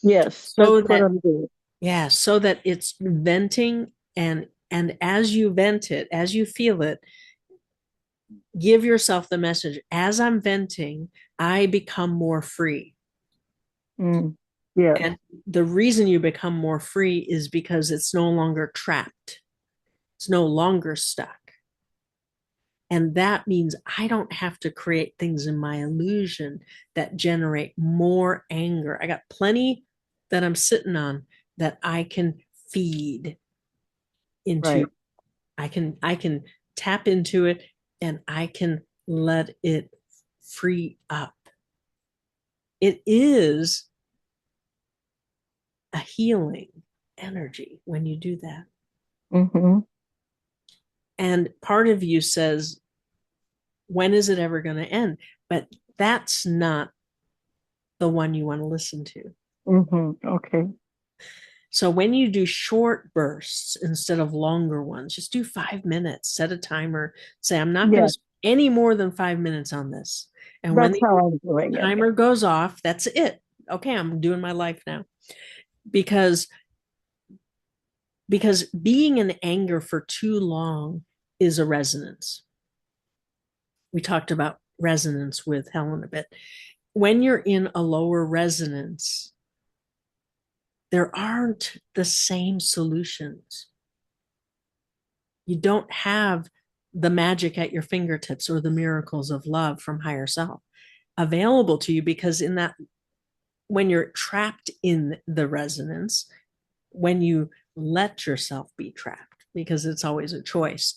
yes. That's so what that, I'm doing. yeah, so that it's venting, and as you vent it, as you feel it, give yourself the message, as I'm venting, I become more free. Mm. Yes, And the reason you become more free is because it's no longer trapped, it's no longer stuck. And that means I don't have to create things in my illusion that generate more anger. I got plenty that I'm sitting on that I can feed into. right. I can tap into it and I can let it free up. It is a healing energy when you do that. Mm-hmm. And part of you says, when is it ever going to end? But that's not the one you want to listen to. Mm-hmm. Okay. So when you do short bursts instead of longer ones, just do 5 minutes, set a timer, say, I'm not going to Yes, spend any more than 5 minutes on this. And when that's the how I'm doing it. timer goes off, that's it. Okay, I'm doing my life now. Because being in anger for too long is a resonance. We talked about resonance with Helen a bit. When you're in a lower resonance, there aren't the same solutions. You don't have the magic at your fingertips or the miracles of love from higher self available to you, because in that, when you're trapped in the resonance, when you let yourself be trapped, because it's always a choice.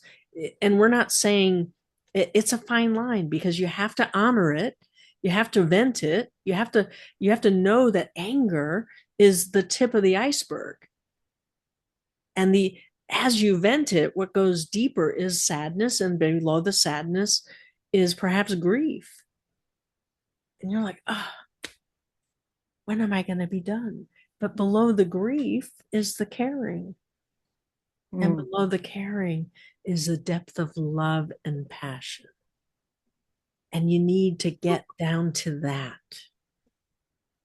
And we're not saying it's a fine line, because you have to honor it, you have to vent it, you have to know that anger is the tip of the iceberg, and the as you vent it, what goes deeper is sadness, and below the sadness is perhaps grief. And you're like, oh, when am I going to be done? But below the grief is the caring. And Mm. below the caring is the depth of love and passion. And you need to get down to that,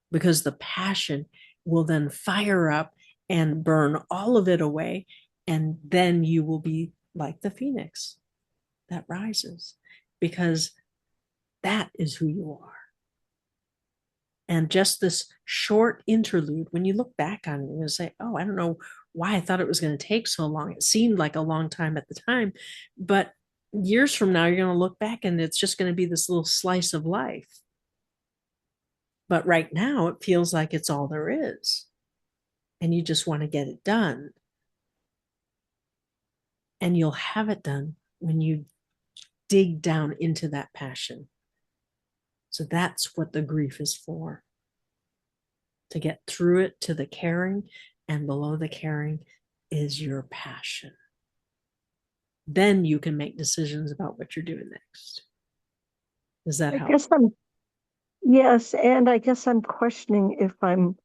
because the passion will then fire up and burn all of it away. And then you will be like the phoenix that rises, because that is who you are. And just this short interlude, when you look back on it, you're going to say, oh, I don't know why I thought it was going to take so long. It seemed like a long time at the time. But years from now, you're going to look back and it's just going to be this little slice of life. But right now, it feels like it's all there is. And you just want to get it done. And you'll have it done when you dig down into that passion. So that's what the grief is for, to get through it to the caring, and below the caring is your passion. Then you can make decisions about what you're doing next. Does that I help? guess, I'm questioning if I'm, yes, and I guess I'm questioning if I'm,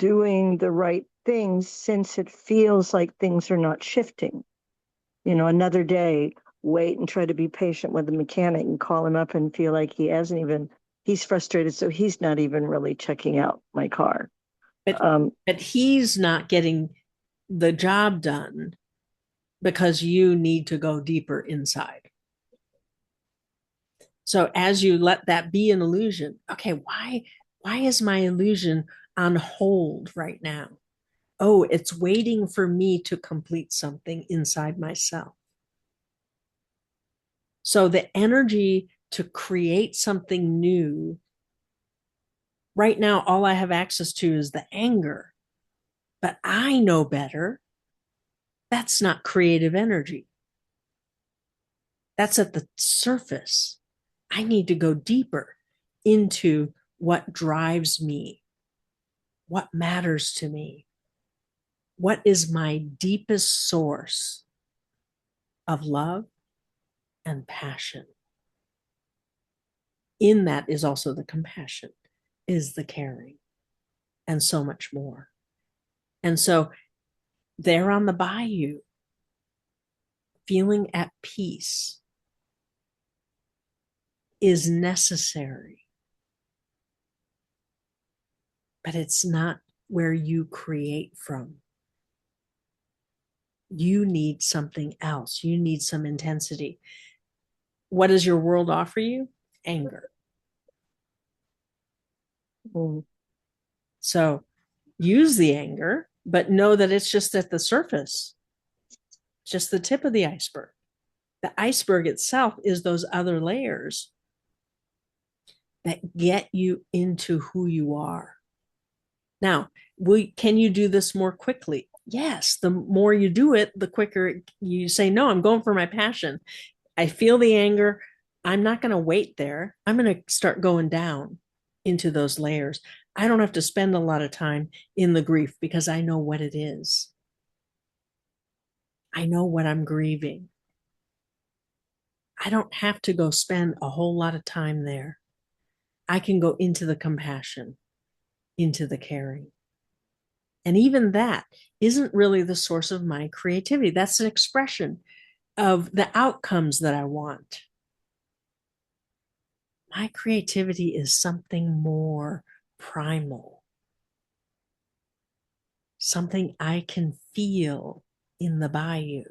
doing the right things since it feels like things are not shifting. Another day, wait and try to be patient with the mechanic and call him up and feel like he's frustrated, so he's not even really checking out my car. But but he's not getting the job done because you need to go deeper inside. So as you let that be an illusion, okay, why is my illusion on hold right now? Oh, it's waiting for me to complete something inside myself. So the energy to create something new, right now, all I have access to is the anger, but I know better. That's not creative energy. That's at the surface. I need to go deeper into what drives me, what matters to me, what is my deepest source of love and passion. In that is also the compassion, is the caring, and so much more. And so there on the bayou, feeling at peace is necessary, but it's not where you create from. You need something else. You need some intensity. What does your world offer you? Anger. Mm. So use the anger, but know that it's just at the surface, just the tip of the iceberg. The iceberg itself is those other layers that get you into who you are. Now, can you do this more quickly? Yes. The more you do it, the quicker you say, no, I'm going for my passion. I feel the anger. I'm not going to wait there. I'm going to start going down into those layers. I don't have to spend a lot of time in the grief because I know what it is. I know what I'm grieving. I don't have to go spend a whole lot of time there. I can go into the compassion, into the caring. And even that isn't really the source of my creativity. That's an expression of the outcomes that I want. My creativity is something more primal, something I can feel in the bayou.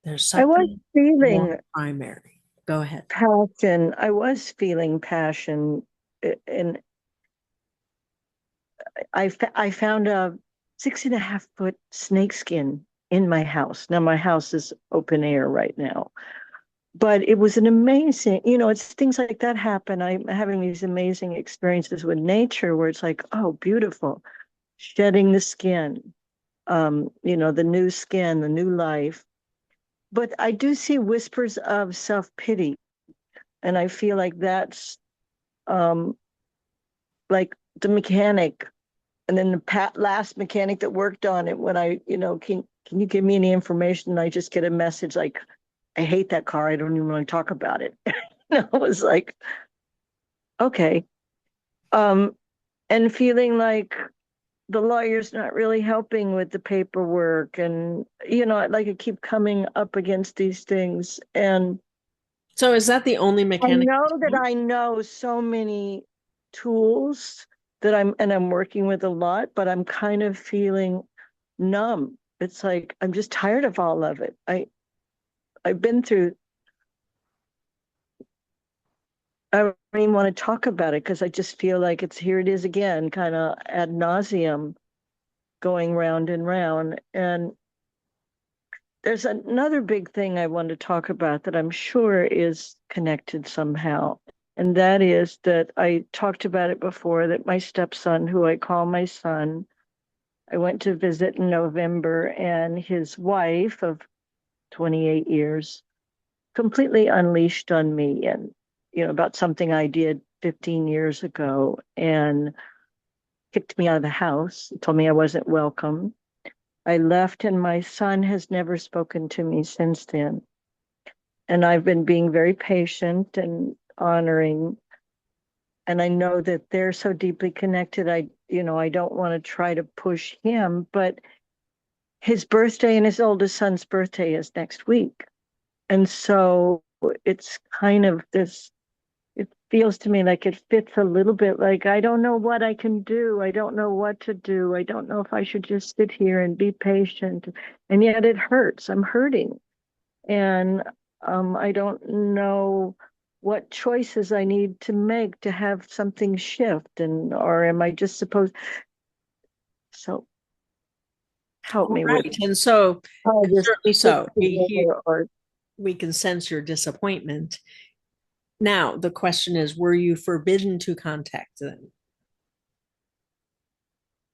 There's I was something more feeling primary. Go ahead. passion. I was feeling passion, and I found a 6.5 foot snake skin in my house. Now my house is open air right now, but it was an amazing, it's things like that happen. I'm having these amazing experiences with nature where it's like, oh, beautiful, shedding the skin, the new skin, the new life. But I do see whispers of self-pity. And I feel like that's um, like the mechanic. And then the last mechanic that worked on it, when can you give me any information? And I just get a message like, I hate that car. I don't even want to talk about it. I was like, okay. And feeling like the lawyer's not really helping with the paperwork. And, like I keep coming up against these things. And So is that the only I mechanic? know that I know so many tools I'm working with a lot, but I'm kind of feeling numb. It's like I'm just tired of all of it. I've been through. I don't even want to talk about it because I just feel like here it is again, kind of ad nauseum, going round and round. And there's another big thing I want to talk about that I'm sure is connected somehow. And that is that I talked about it before, that my stepson, who I call my son, I went to visit in November, and his wife of 28 years completely unleashed on me, and, about something I did 15 years ago, and kicked me out of the house, told me I wasn't welcome. I left, and my son has never spoken to me since then. And I've been being very patient and honoring. And I know that they're so deeply connected. I don't want to try to push him, but his birthday and his oldest son's birthday is next week. And so it's kind of this, it feels to me like it fits a little bit like I don't know what I can do. I don't know what to do. I don't know if I should just sit here and be patient. And yet it hurts. I'm hurting. And I don't know what choices I need to make to have something shift, and or am I just supposed, so help me with Right. And so, how this certainly fits so, together, or we can sense your disappointment. Now, the question is, were you forbidden to contact them?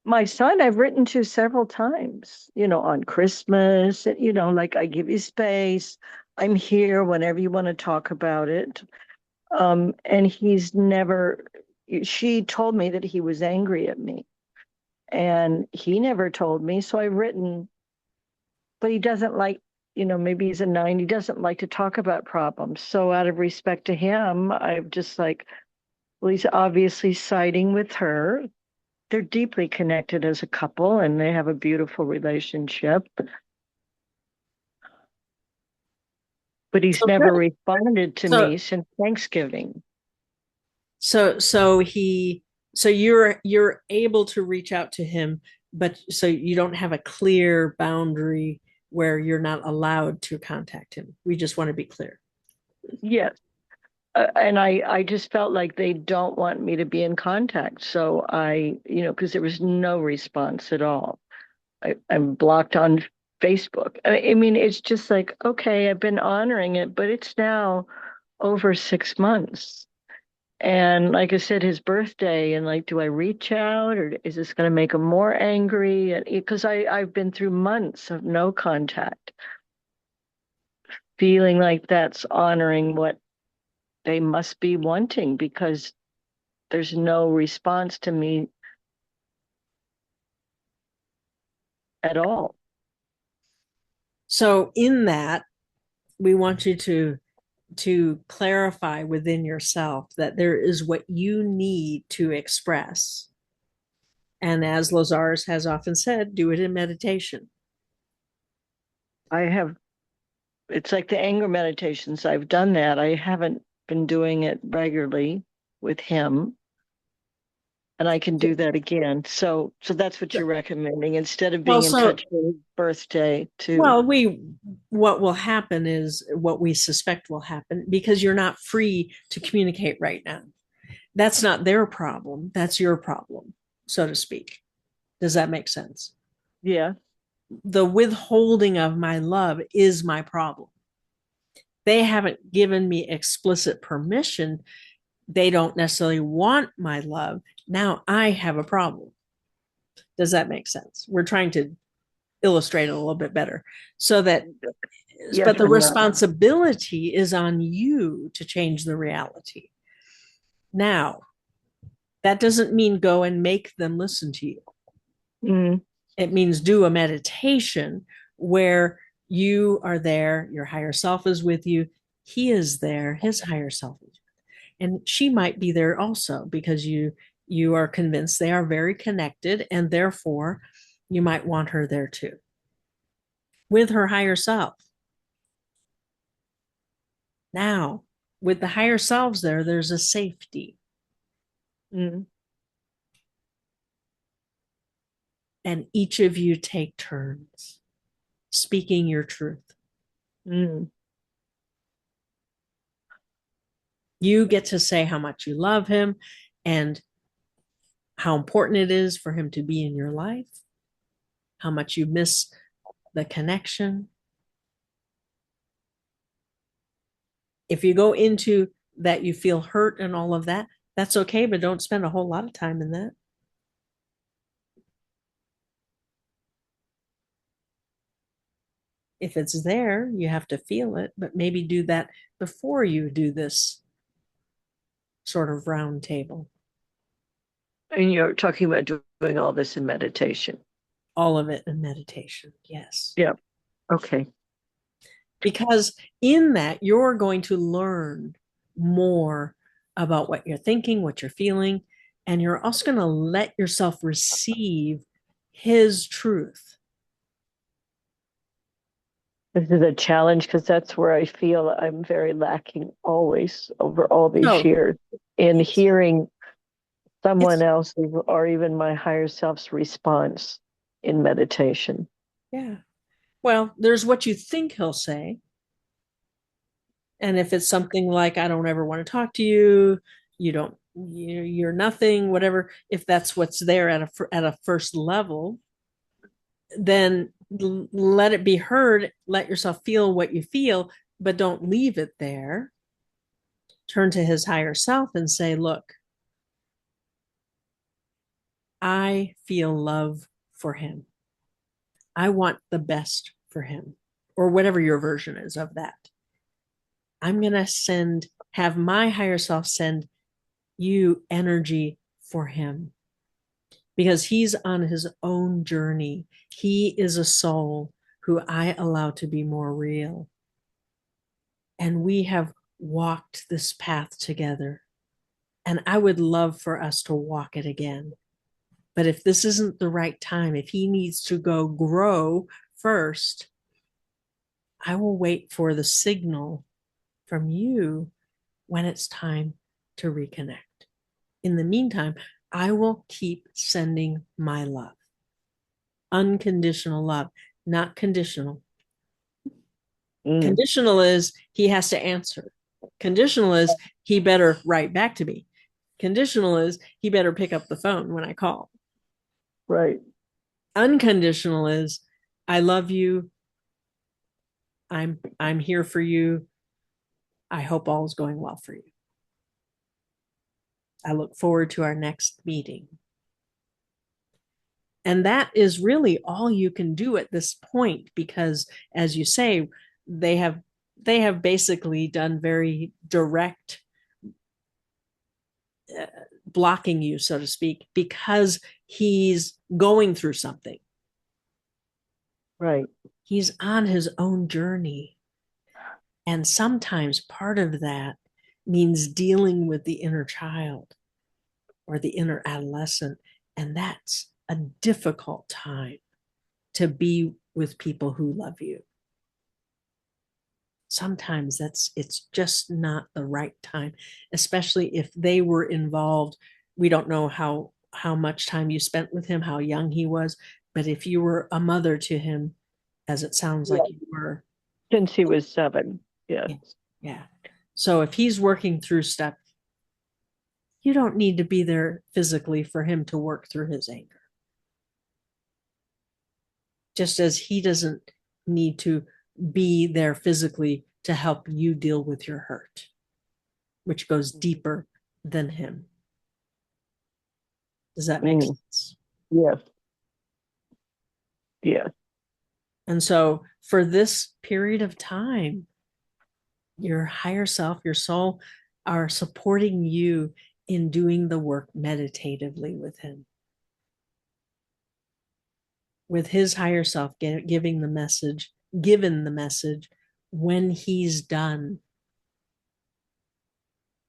my son I've written to several times, on Christmas, like I give you space. I'm here whenever you want to talk about it. And he's never, she told me that he was angry at me and he never told me. So I've written, but he doesn't like, maybe he's a 9. He doesn't like to talk about problems. So out of respect to him, I'm just like, well, he's obviously siding with her. They're deeply connected as a couple and they have a beautiful relationship. But he's So never good. responded to So me since Thanksgiving. so you're able to reach out to him, but so you don't have a clear boundary where you're not allowed to contact him. We just want to be clear. Yes. And I just felt like they don't want me to be in contact. So because there was no response at all. I'm blocked on Facebook. I mean, it's just like, okay, I've been honoring it, but it's now over 6 months. And like I said, his birthday, and like, do I reach out or is this going to make him more angry? Because I've been through months of no contact, feeling like that's honoring what they must be wanting because there's no response to me at all. So in that, we want you to clarify within yourself that there is what you need to express. And as Lazarus has often said, do it in meditation. I have, it's like the anger meditations. I've done that. I haven't been doing it regularly with him. And I can do that again. So that's what you're recommending instead of Well, being in touch with his birthday to. well, what will happen is what we suspect will happen because you're not free to communicate right now. That's not their problem. That's your problem, so to speak. Does that make sense? Yeah. The withholding of my love is my problem. They haven't given me explicit permission. They don't necessarily want my love. Now I have a problem. Does that make sense? We're trying to illustrate it a little bit better so that, Yes but the and no. responsibility is on you to change the reality. Now, that doesn't mean go and make them listen to you. Mm, It means do a meditation where you are there, your higher self is with you, he is there, his higher self is, and she might be there also because you are convinced they are very connected and therefore you might want her there too with her higher self. Now, with the higher selves there's a safety. mm, And each of you take turns speaking your truth. mm, You get to say how much you love him and how important it is for him to be in your life, how much you miss the connection. If you go into that, you feel hurt and all of that, that's okay, but don't spend a whole lot of time in that. If it's there, you have to feel it, but maybe do that before you do this sort of round table. and you're talking about doing all this in meditation. All of it in meditation, yes. Yeah. Okay. Because in that, you're going to learn more about what you're thinking, what you're feeling, and you're also going to let yourself receive his truth. This is a challenge because that's where I feel I'm very lacking always over all these No, years in it's, hearing someone it's else's or even my higher self's response in meditation. yeah. Well, there's what you think he'll say. And if it's something like, I don't ever want to talk to you, you don't, you're nothing, whatever, if that's what's there at a first level, then let it be heard, let yourself feel what you feel, but don't leave it there. Turn to his higher self and say, look, I feel love for him. I want the best for him, or whatever your version is of that. I'm going to have my higher self send you energy for him because he's on his own journey. He is a soul who I allow to be more real. And we have walked this path together. And I would love for us to walk it again. But if this isn't the right time, if he needs to go grow first, I will wait for the signal from you when it's time to reconnect. In the meantime, I will keep sending my love. Unconditional love, not conditional. Conditional is he has to answer. Conditional is he better write back to me. Conditional is he better pick up the phone when I call. Right. Unconditional is I love you. I'm here for you. I hope all is going well for you. I look forward to our next meeting. And that is really all you can do at this point, because as you say, they have basically done very direct blocking you, so to speak, because he's going through something. Right. He's on his own journey. And sometimes part of that means dealing with the inner child or the inner adolescent. And that's a difficult time to be with people who love you. Sometimes it's just not the right time, especially if they were involved. We don't know how much time you spent with him, how young he was, but if you were a mother to him, as it sounds like you were. Since he was 7. Yes. Yeah. So if he's working through stuff, you don't need to be there physically for him to work through his anger. Just as he doesn't need to be there physically to help you deal with your hurt, which goes deeper than him. Does that make sense? Yes. Yes. And so for this period of time, your higher self, your soul, are supporting you in doing the work meditatively with him. With his higher self given the message, when he's done,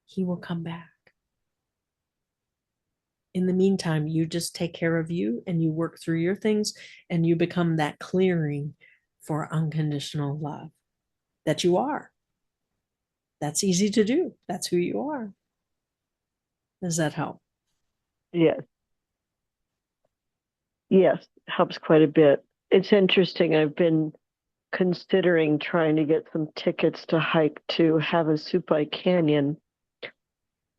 he will come back. In the meantime, you just take care of you and you work through your things and you become that clearing for unconditional love that you are. That's easy to do. That's who you are. Does that help? Yes. Yes, helps quite a bit. It's interesting. I've been considering trying to get some tickets to hike to Havasupai Canyon,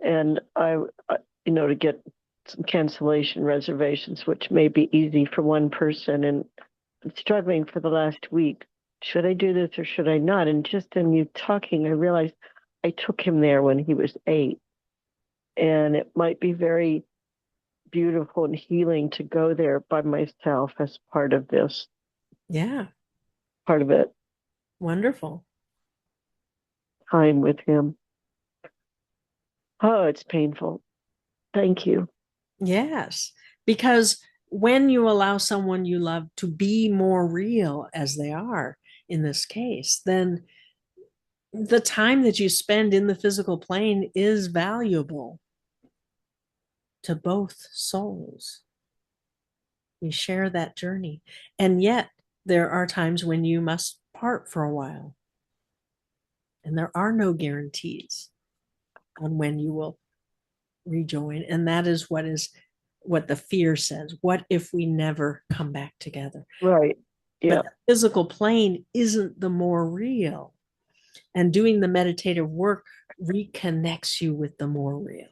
and to get some cancellation reservations, which may be easy for one person. And I'm struggling for the last week. Should I do this or should I not? And just in you talking, I realized I took him there when he was 8, and it might be very beautiful and healing to go there by myself as part of this. Yeah. Part of it. Wonderful. Time with him. Oh, it's painful. Thank you. Yes. Because when you allow someone you love to be more real as they are in this case, then the time that you spend in the physical plane is valuable to both souls. You share that journey. And yet, there are times when you must part for a while. And there are no guarantees on when you will rejoin. And that is what the fear says. What if we never come back together? Right. Yeah. But the physical plane isn't the more real. And doing the meditative work reconnects you with the more real.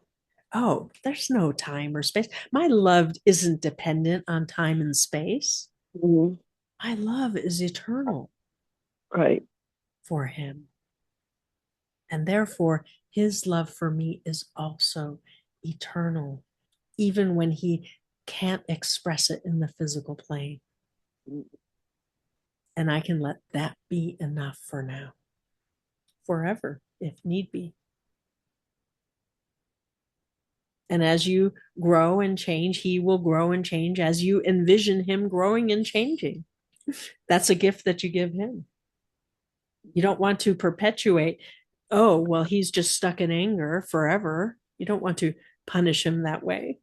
Oh, there's no time or space. My love isn't dependent on time and space. Mm-hmm. My love is eternal Right. for him. And therefore, his love for me is also eternal, even when he can't express it in the physical plane. And I can let that be enough for now, forever, if need be. And as you grow and change, he will grow and change as you envision him growing and changing. That's a gift that you give him. You don't want to perpetuate, oh, well, he's just stuck in anger forever. You don't want to punish him that way.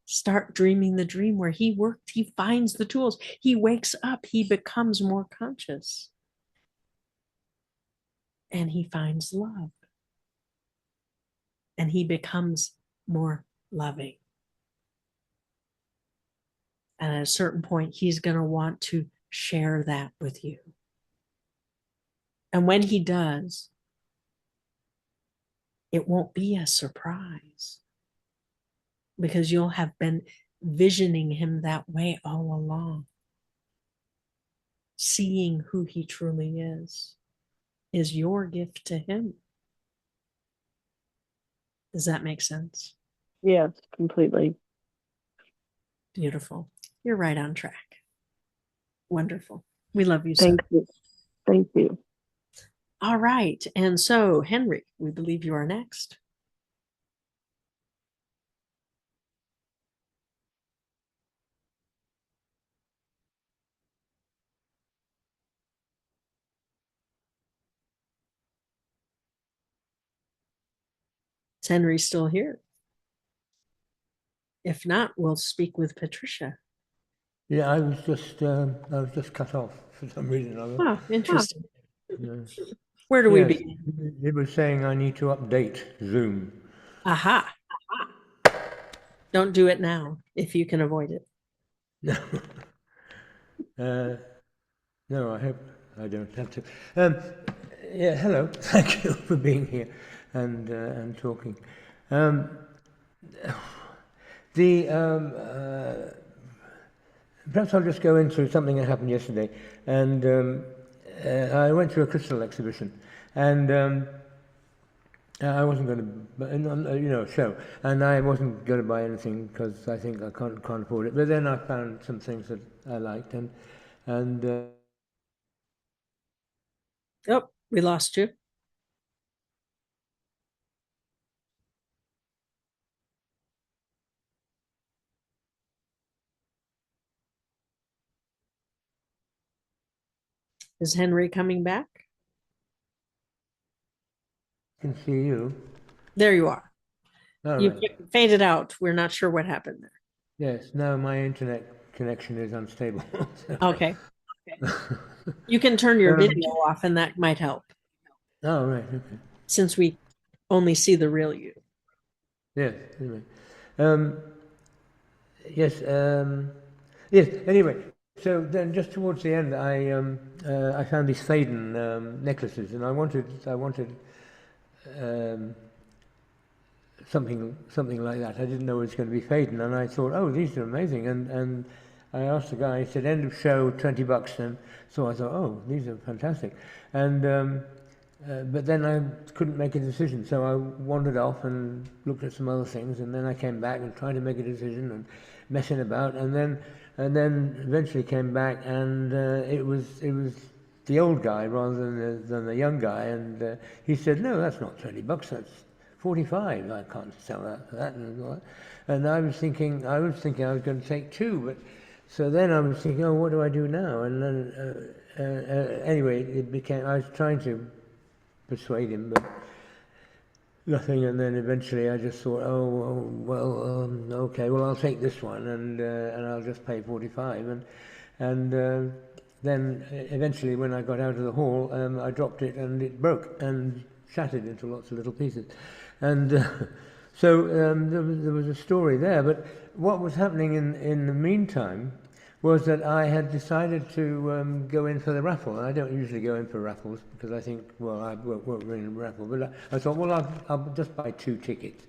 Start dreaming the dream where he works, he finds the tools, he wakes up, he becomes more conscious, and he finds love, and he becomes more loving. And at a certain point, he's going to want to share that with you. And when he does, it won't be a surprise because you'll have been visioning him that way all along. Seeing who he truly is your gift to him. Does that make sense? Yes, completely. Beautiful. You're right on track. Wonderful. We love you so. Thank you. Thank you. All right. And so, Henry, we believe you are next. Is Henry still here? If not, we'll speak with Patricia. Yeah, I was just cut off for some reason or other. Oh, interesting. Yeah. Where do we Yes, begin? it was saying I need to update Zoom. Aha. Don't do it now if you can avoid it. No, I hope I don't have to. Yeah, hello. Thank you for being here and talking. Perhaps I'll just go into something that happened yesterday. And I went to a crystal exhibition, and I wasn't going to, show, and I wasn't going to buy anything because I think I can't afford it. But then I found some things that I liked, and Oh, we lost you. Is Henry coming back? I can see you. There you are. Oh, You right. faded out. We're not sure what happened there. Yes, no, my internet connection is unstable. Okay. You can turn your Um, video off and that might help Oh, right, okay. since we only see the real you. Yes, anyway. Yes, yes, anyway. So then just towards the end, I found these Faden necklaces, and I wanted um, something like that. I didn't know it was going to be Faden, and I thought, oh, these are amazing. And I asked the guy. He said, end of show, $20. And so I thought, oh, these are fantastic. And but then I couldn't make a decision, so I wandered off and looked at some other things, and then I came back and tried to make a decision and messing about, and then eventually came back, and it was the old guy rather than the young guy, and he said, no, that's not $20, that's 45. I can't sell that for that. And I was thinking I was going to take two, but so then I was thinking, oh, what do I do now? And then anyway, it became, I was trying to persuade him, but nothing. And then eventually I just thought, okay, well, I'll take this one, and I'll just pay 45. And then eventually, when I got out of the hall, I dropped it, and it broke and shattered into lots of little pieces. And so there was a story there. But what was happening in the meantime was that I had decided to go in for the raffle. And I don't usually go in for raffles because I think, well, I won't win a raffle. But I thought, well, I'll just buy 2 tickets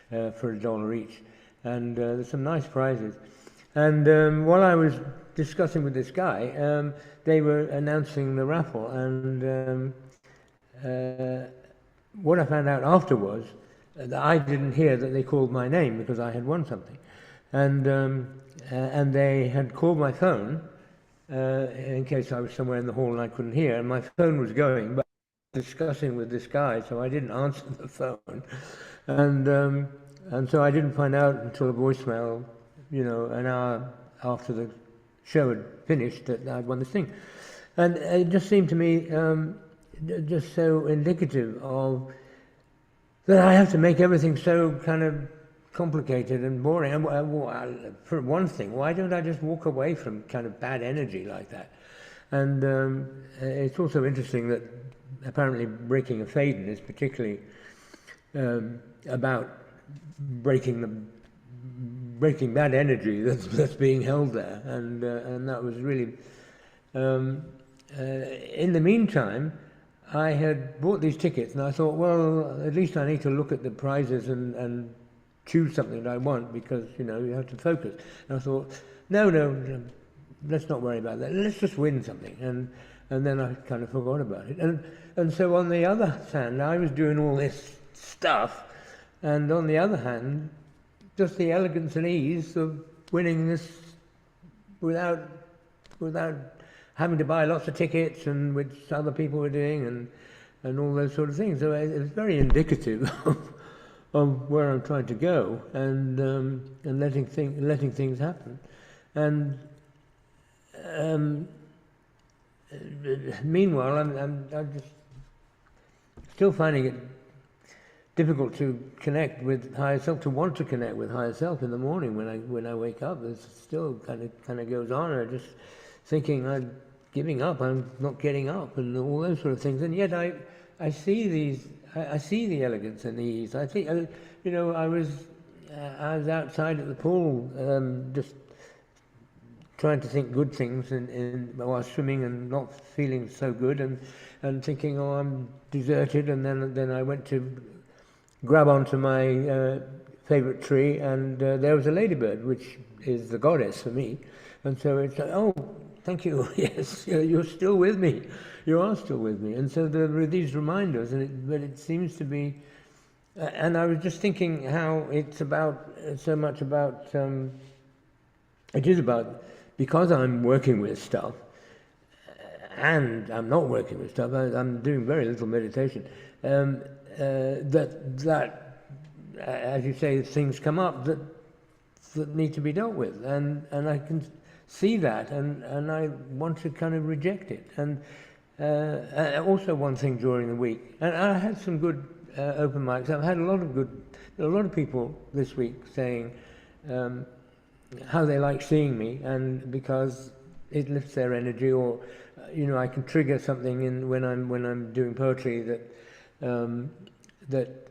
for $1 each. And there's some nice prizes. And while I was discussing with this guy, they were announcing the raffle. And what I found out afterwards, that I didn't hear that they called my name because I had won something. And they had called my phone in case I was somewhere in the hall and I couldn't hear. And my phone was going, but I was discussing with this guy, so I didn't answer the phone. And so I didn't find out until the voicemail, an hour after the show had finished, that I'd won this thing. And it just seemed to me just so indicative of that I have to make everything so kind of complicated and boring. And for one thing, why don't I just walk away from kind of bad energy like that? And it's also interesting that apparently breaking a faden is particularly about breaking bad energy that's being held there. And that was really in the meantime, I had bought these tickets, and I thought, well, at least I need to look at the prizes and choose something that I want, because you have to focus. And I thought, no, let's not worry about that. Let's just win something. And then I kind of forgot about it. And so on the other hand, I was doing all this stuff, and on the other hand, just the elegance and ease of winning this without having to buy lots of tickets, and which other people were doing, and all those sort of things. So it was very indicative of where I'm trying to go, and letting things happen. And meanwhile, I'm just still finding it difficult to connect with higher self, to want to connect with higher self in the morning when I wake up. It still kind of goes on. I just thinking I'm giving up, I'm not getting up, and all those sort of things. And yet I see these, I see the elegance and the ease. I think, I was outside at the pool, just trying to think good things while swimming and not feeling so good, and thinking, oh, I'm deserted. And then I went to grab onto my favorite tree, and there was a ladybird, which is the goddess for me. And so it's like, oh, thank you. Yes, you're still with me. You are still with me. And so there were these reminders, but it seems to be, and I was just thinking how it's about, so much about, it is about, because I'm working with stuff, and I'm not working with stuff, I'm doing very little meditation, that as you say, things come up that need to be dealt with, and I can see that, and I want to kind of reject it. And also one thing during the week, and I had some good open mics. I've had a lot of people this week saying how they like seeing me, and because it lifts their energy, or I can trigger something when I'm doing poetry that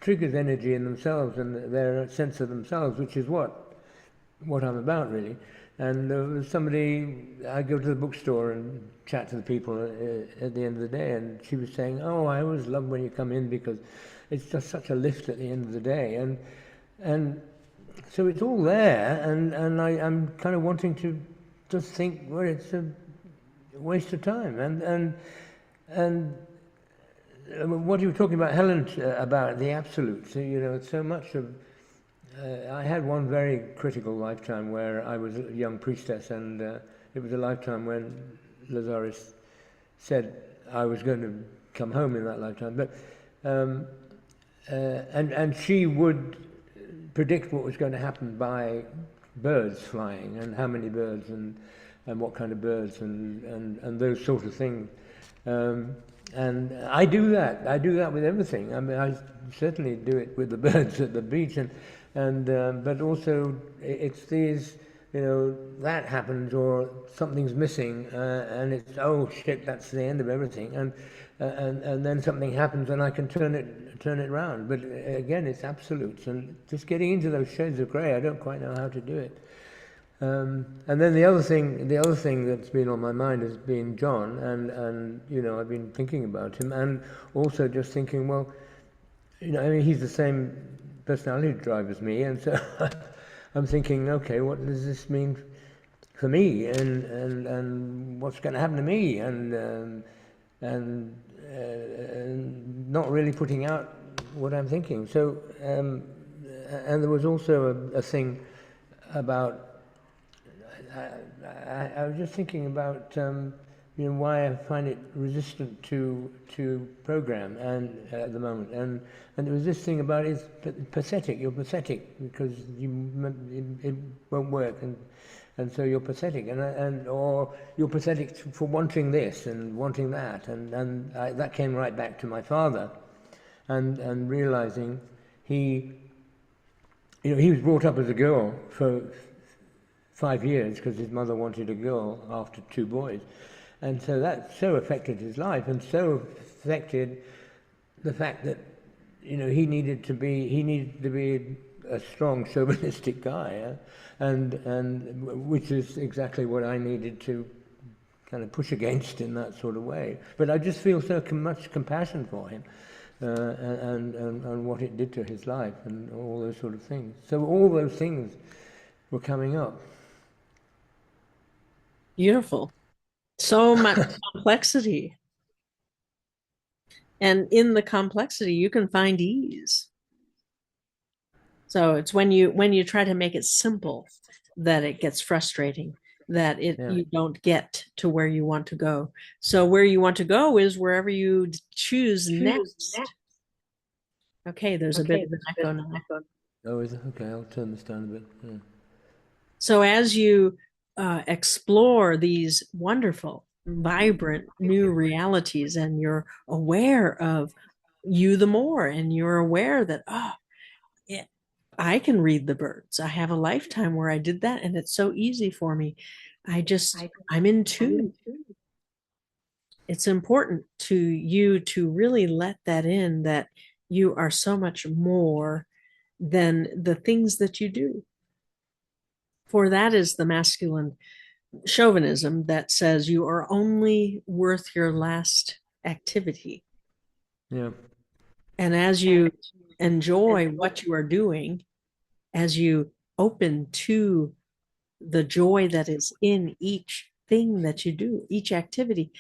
triggers energy in themselves and their sense of themselves, which is what I'm about, really. And somebody, I go to the bookstore and chat to the people at the end of the day, and she was saying, oh, I always love when you come in because it's just such a lift at the end of the day. And so it's all there, and I'm kind of wanting to just think, well, it's a waste of time. And what you were talking about, Helen, about the absolute, so much of, I had one very critical lifetime where I was a young priestess, and it was a lifetime when Lazarus said I was going to come home in that lifetime. But and she would predict what was going to happen by birds flying and how many birds and what kind of birds and those sort of things. And I do that. I do that with everything. I mean, I certainly do it with the birds at the beach, and but also it's these, that happens or something's missing, and it's, oh shit, that's the end of everything, and then something happens and I can turn it around. But again, it's absolutes, and just getting into those shades of grey, I don't quite know how to do it. And then the other thing that's been on my mind has been John, and I've been thinking about him, and also just thinking, well, I mean, he's the same personality drive as me, and so I'm thinking, okay, what does this mean for me, and what's going to happen to me, and not really putting out what I'm thinking. So, and there was also a thing about. I was just thinking about why I find it resistant to program and at the moment, and there was this thing about it's pathetic. You're pathetic because it won't work, and so you're pathetic, or you're pathetic for wanting this and wanting that, and that came right back to my father, and realizing he was brought up as a girl for 5 years because his mother wanted a girl after 2 boys, and so that so affected his life and so affected the fact that he needed to be a strong chauvinistic guy, and which is exactly what I needed to kind of push against in that sort of way. But I just feel so much compassion for him, and what it did to his life and all those sort of things. So all those things were coming up. Beautiful. So much complexity. And in the complexity, you can find ease. So it's when you try to make it simple that it gets frustrating, that you don't get to where you want to go. So where you want to go is wherever you choose next. Okay, there's a bit of an echo now. Oh, is it? Okay, I'll turn this down a bit. Yeah. So as you explore these wonderful, vibrant new realities, and you're aware of you the more, and you're aware that, I can read the birds. I have a lifetime where I did that, and it's so easy for me. I'm in tune. It's important to you to really let that in, that you are so much more than the things that you do. For that is the masculine chauvinism that says you are only worth your last activity. Yeah. And as you enjoy what you are doing, as you open to the joy that is in each thing that you do, each activity,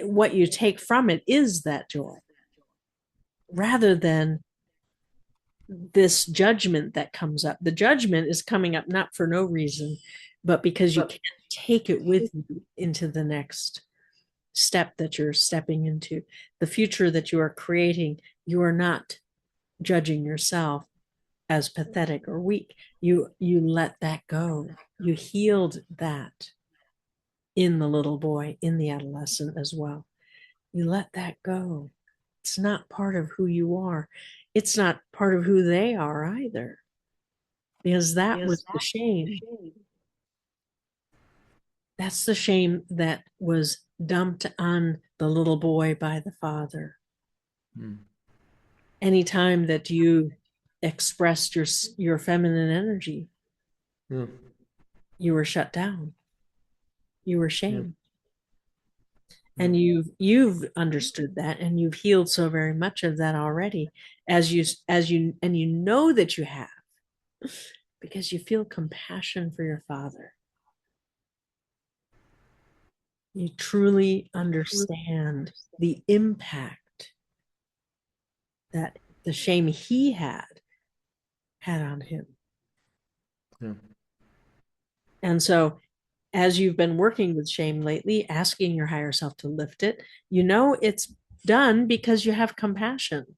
what you take from it is that joy, rather than this judgment that comes up. The judgment is coming up not for no reason, but because you can't take it with you into the next step that you're stepping into, the future that you are creating. You are not judging yourself as pathetic or weak. You let that go. You healed that in the little boy, in the adolescent as well. You let that go. It's not part of who you are. It's not part of who they are either, because that was the shame. That's the shame that was dumped on the little boy by the father. Anytime that you expressed your feminine energy, you were shut down. You were shamed. And you've understood that, and you've healed so very much of that already, as you know that you have, because you feel compassion for your father. You truly understand the impact that the shame he had on him. Yeah. And so as you've been working with shame lately, asking your higher self to lift it, it's done because you have compassion.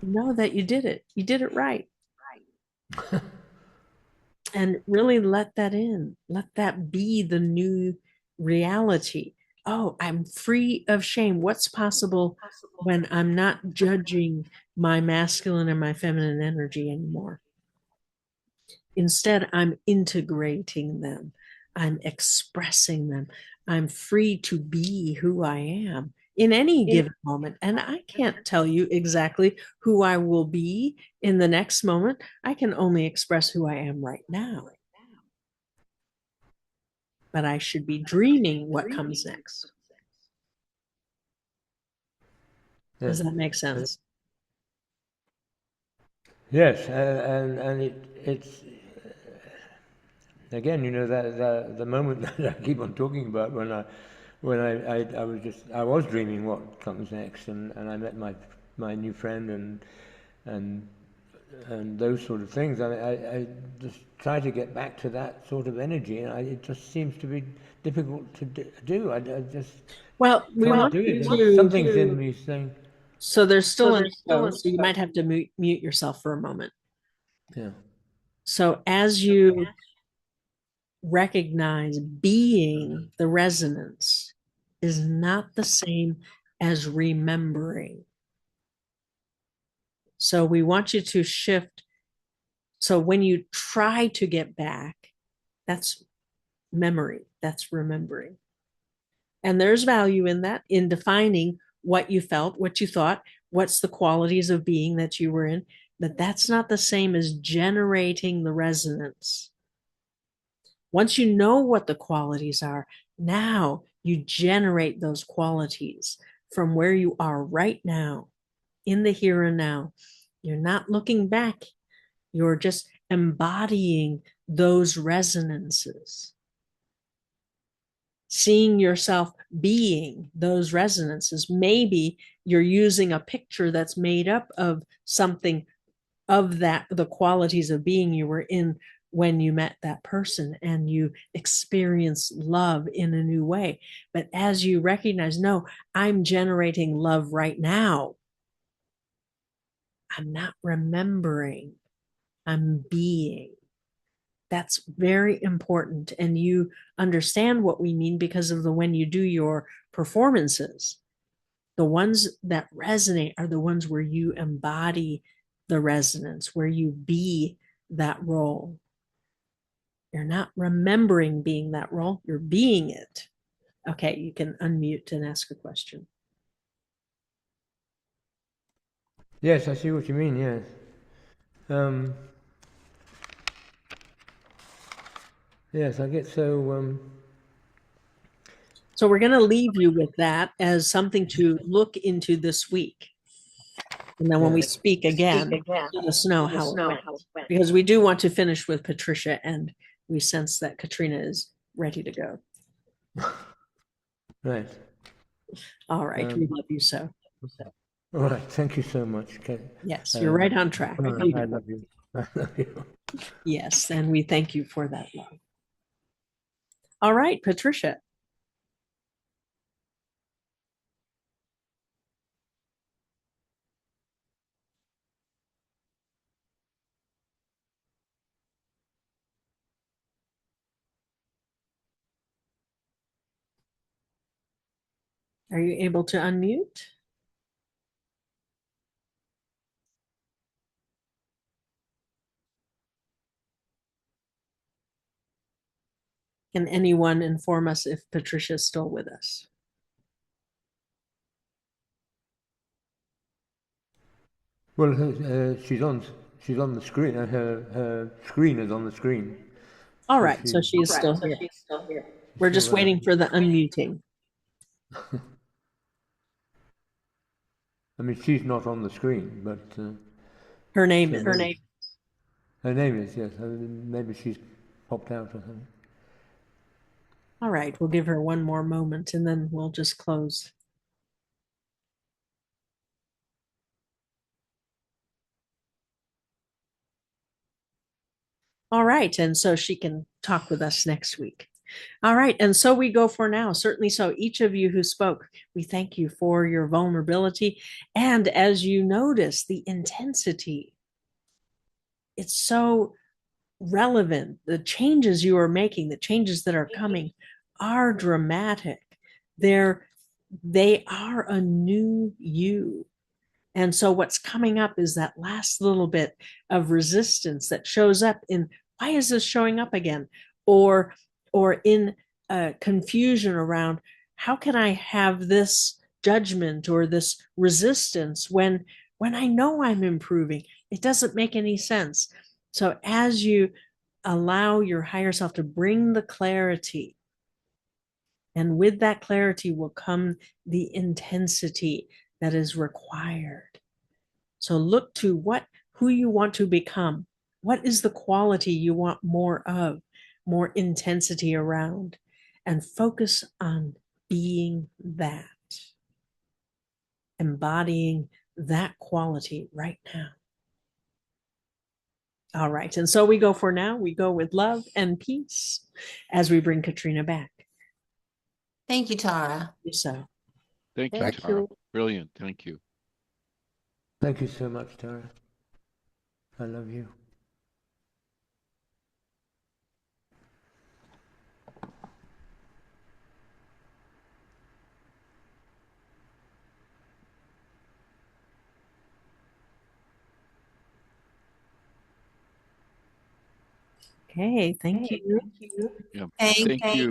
You know that you did it. You did it right. And really let that in. Let that be the new reality. Oh, I'm free of shame. What's possible when I'm not judging my masculine and my feminine energy anymore? Instead, I'm integrating them. I'm expressing them. I'm free to be who I am in any given moment. And I can't tell you exactly who I will be in the next moment. I can only express who I am right now. But I should be dreaming what comes next. Yes. Does that make sense? Yes, and it's again, you know, that the moment that I keep on talking about when I was dreaming what comes next, and I met my new friend and and those sort of things. I just try to get back to that sort of energy, and it just seems to be difficult to do. I just Well, we can't want do you it. to, Something's in me saying, so there's still an echo, so you might have to mute yourself for a moment. yeah, So as you recognize being the resonance is not the same as remembering. So we want you to shift. So when you try to get back, that's memory, that's remembering. And there's value in that, in defining what you felt, what you thought, what's the qualities of being that you were in. But that's not the same as generating the resonance. Once you know what the qualities are, now you generate those qualities from where you are right now, in the here and now. You're not looking back, you're just embodying those resonances, seeing yourself being those resonances. Maybe you're using a picture that's made up of something of that, the qualities of being you were in when you met that person and you experience love in a new way. But as you recognize, no, I'm generating love right now. I'm not remembering, I'm being. That's very important. And you understand what we mean because of the when you do your performances. The ones that resonate are the ones where you embody the resonance, where you be that role. You're not remembering being that role, you're being it. Okay, you can unmute and ask a question. yes, I see what you mean. Yes, um, yes, I get so. So we're going to leave you with that as something to look into this week. And then when we Yeah. speak again, let us know how it went. Because we do want to finish with Patricia, and we sense that Katrina is ready to go. Right. All right, we love you so. All right. Thank you so much. Okay. Yes, you're right on track. I love you. I love you. Yes, and we thank you for that love. All right, Patricia. Are you able to unmute? Can anyone inform us if Patricia is still with us? Well, she's on. She's on the screen. Her screen is on the screen. All So right, so she is still here. We're still just there. waiting for the unmuting. I mean, she's not on the screen, but Her name so is. her name is, yes. Maybe she's popped out or something. All right, we'll give her one more moment and then we'll just close. All right, and so she can talk with us next week. All right, and so we go for now. Certainly so. Each of you who spoke, we thank you for your vulnerability. And as you notice, the intensity it's so relevant. The changes you are making, the changes that are coming are dramatic. They are a new you. And so what's coming up is that last little bit of resistance that shows up in, why is this showing up again? Or in confusion around, how can I have this judgment or this resistance when I know I'm improving? It doesn't make any sense. So as you allow your higher self to bring the clarity, and with that clarity will come the intensity that is required. So look to who you want to become. What is the quality you want more of, more intensity around, and focus on being that, embodying that quality right now. All right. And so we go with love and peace as we bring Katharina back. Thank you, Tara. So Thank you, Thank Tara. you. Brilliant. Thank you. Thank you so much, Tara. I love you. okay, thank you. Yeah. Thank Thank you.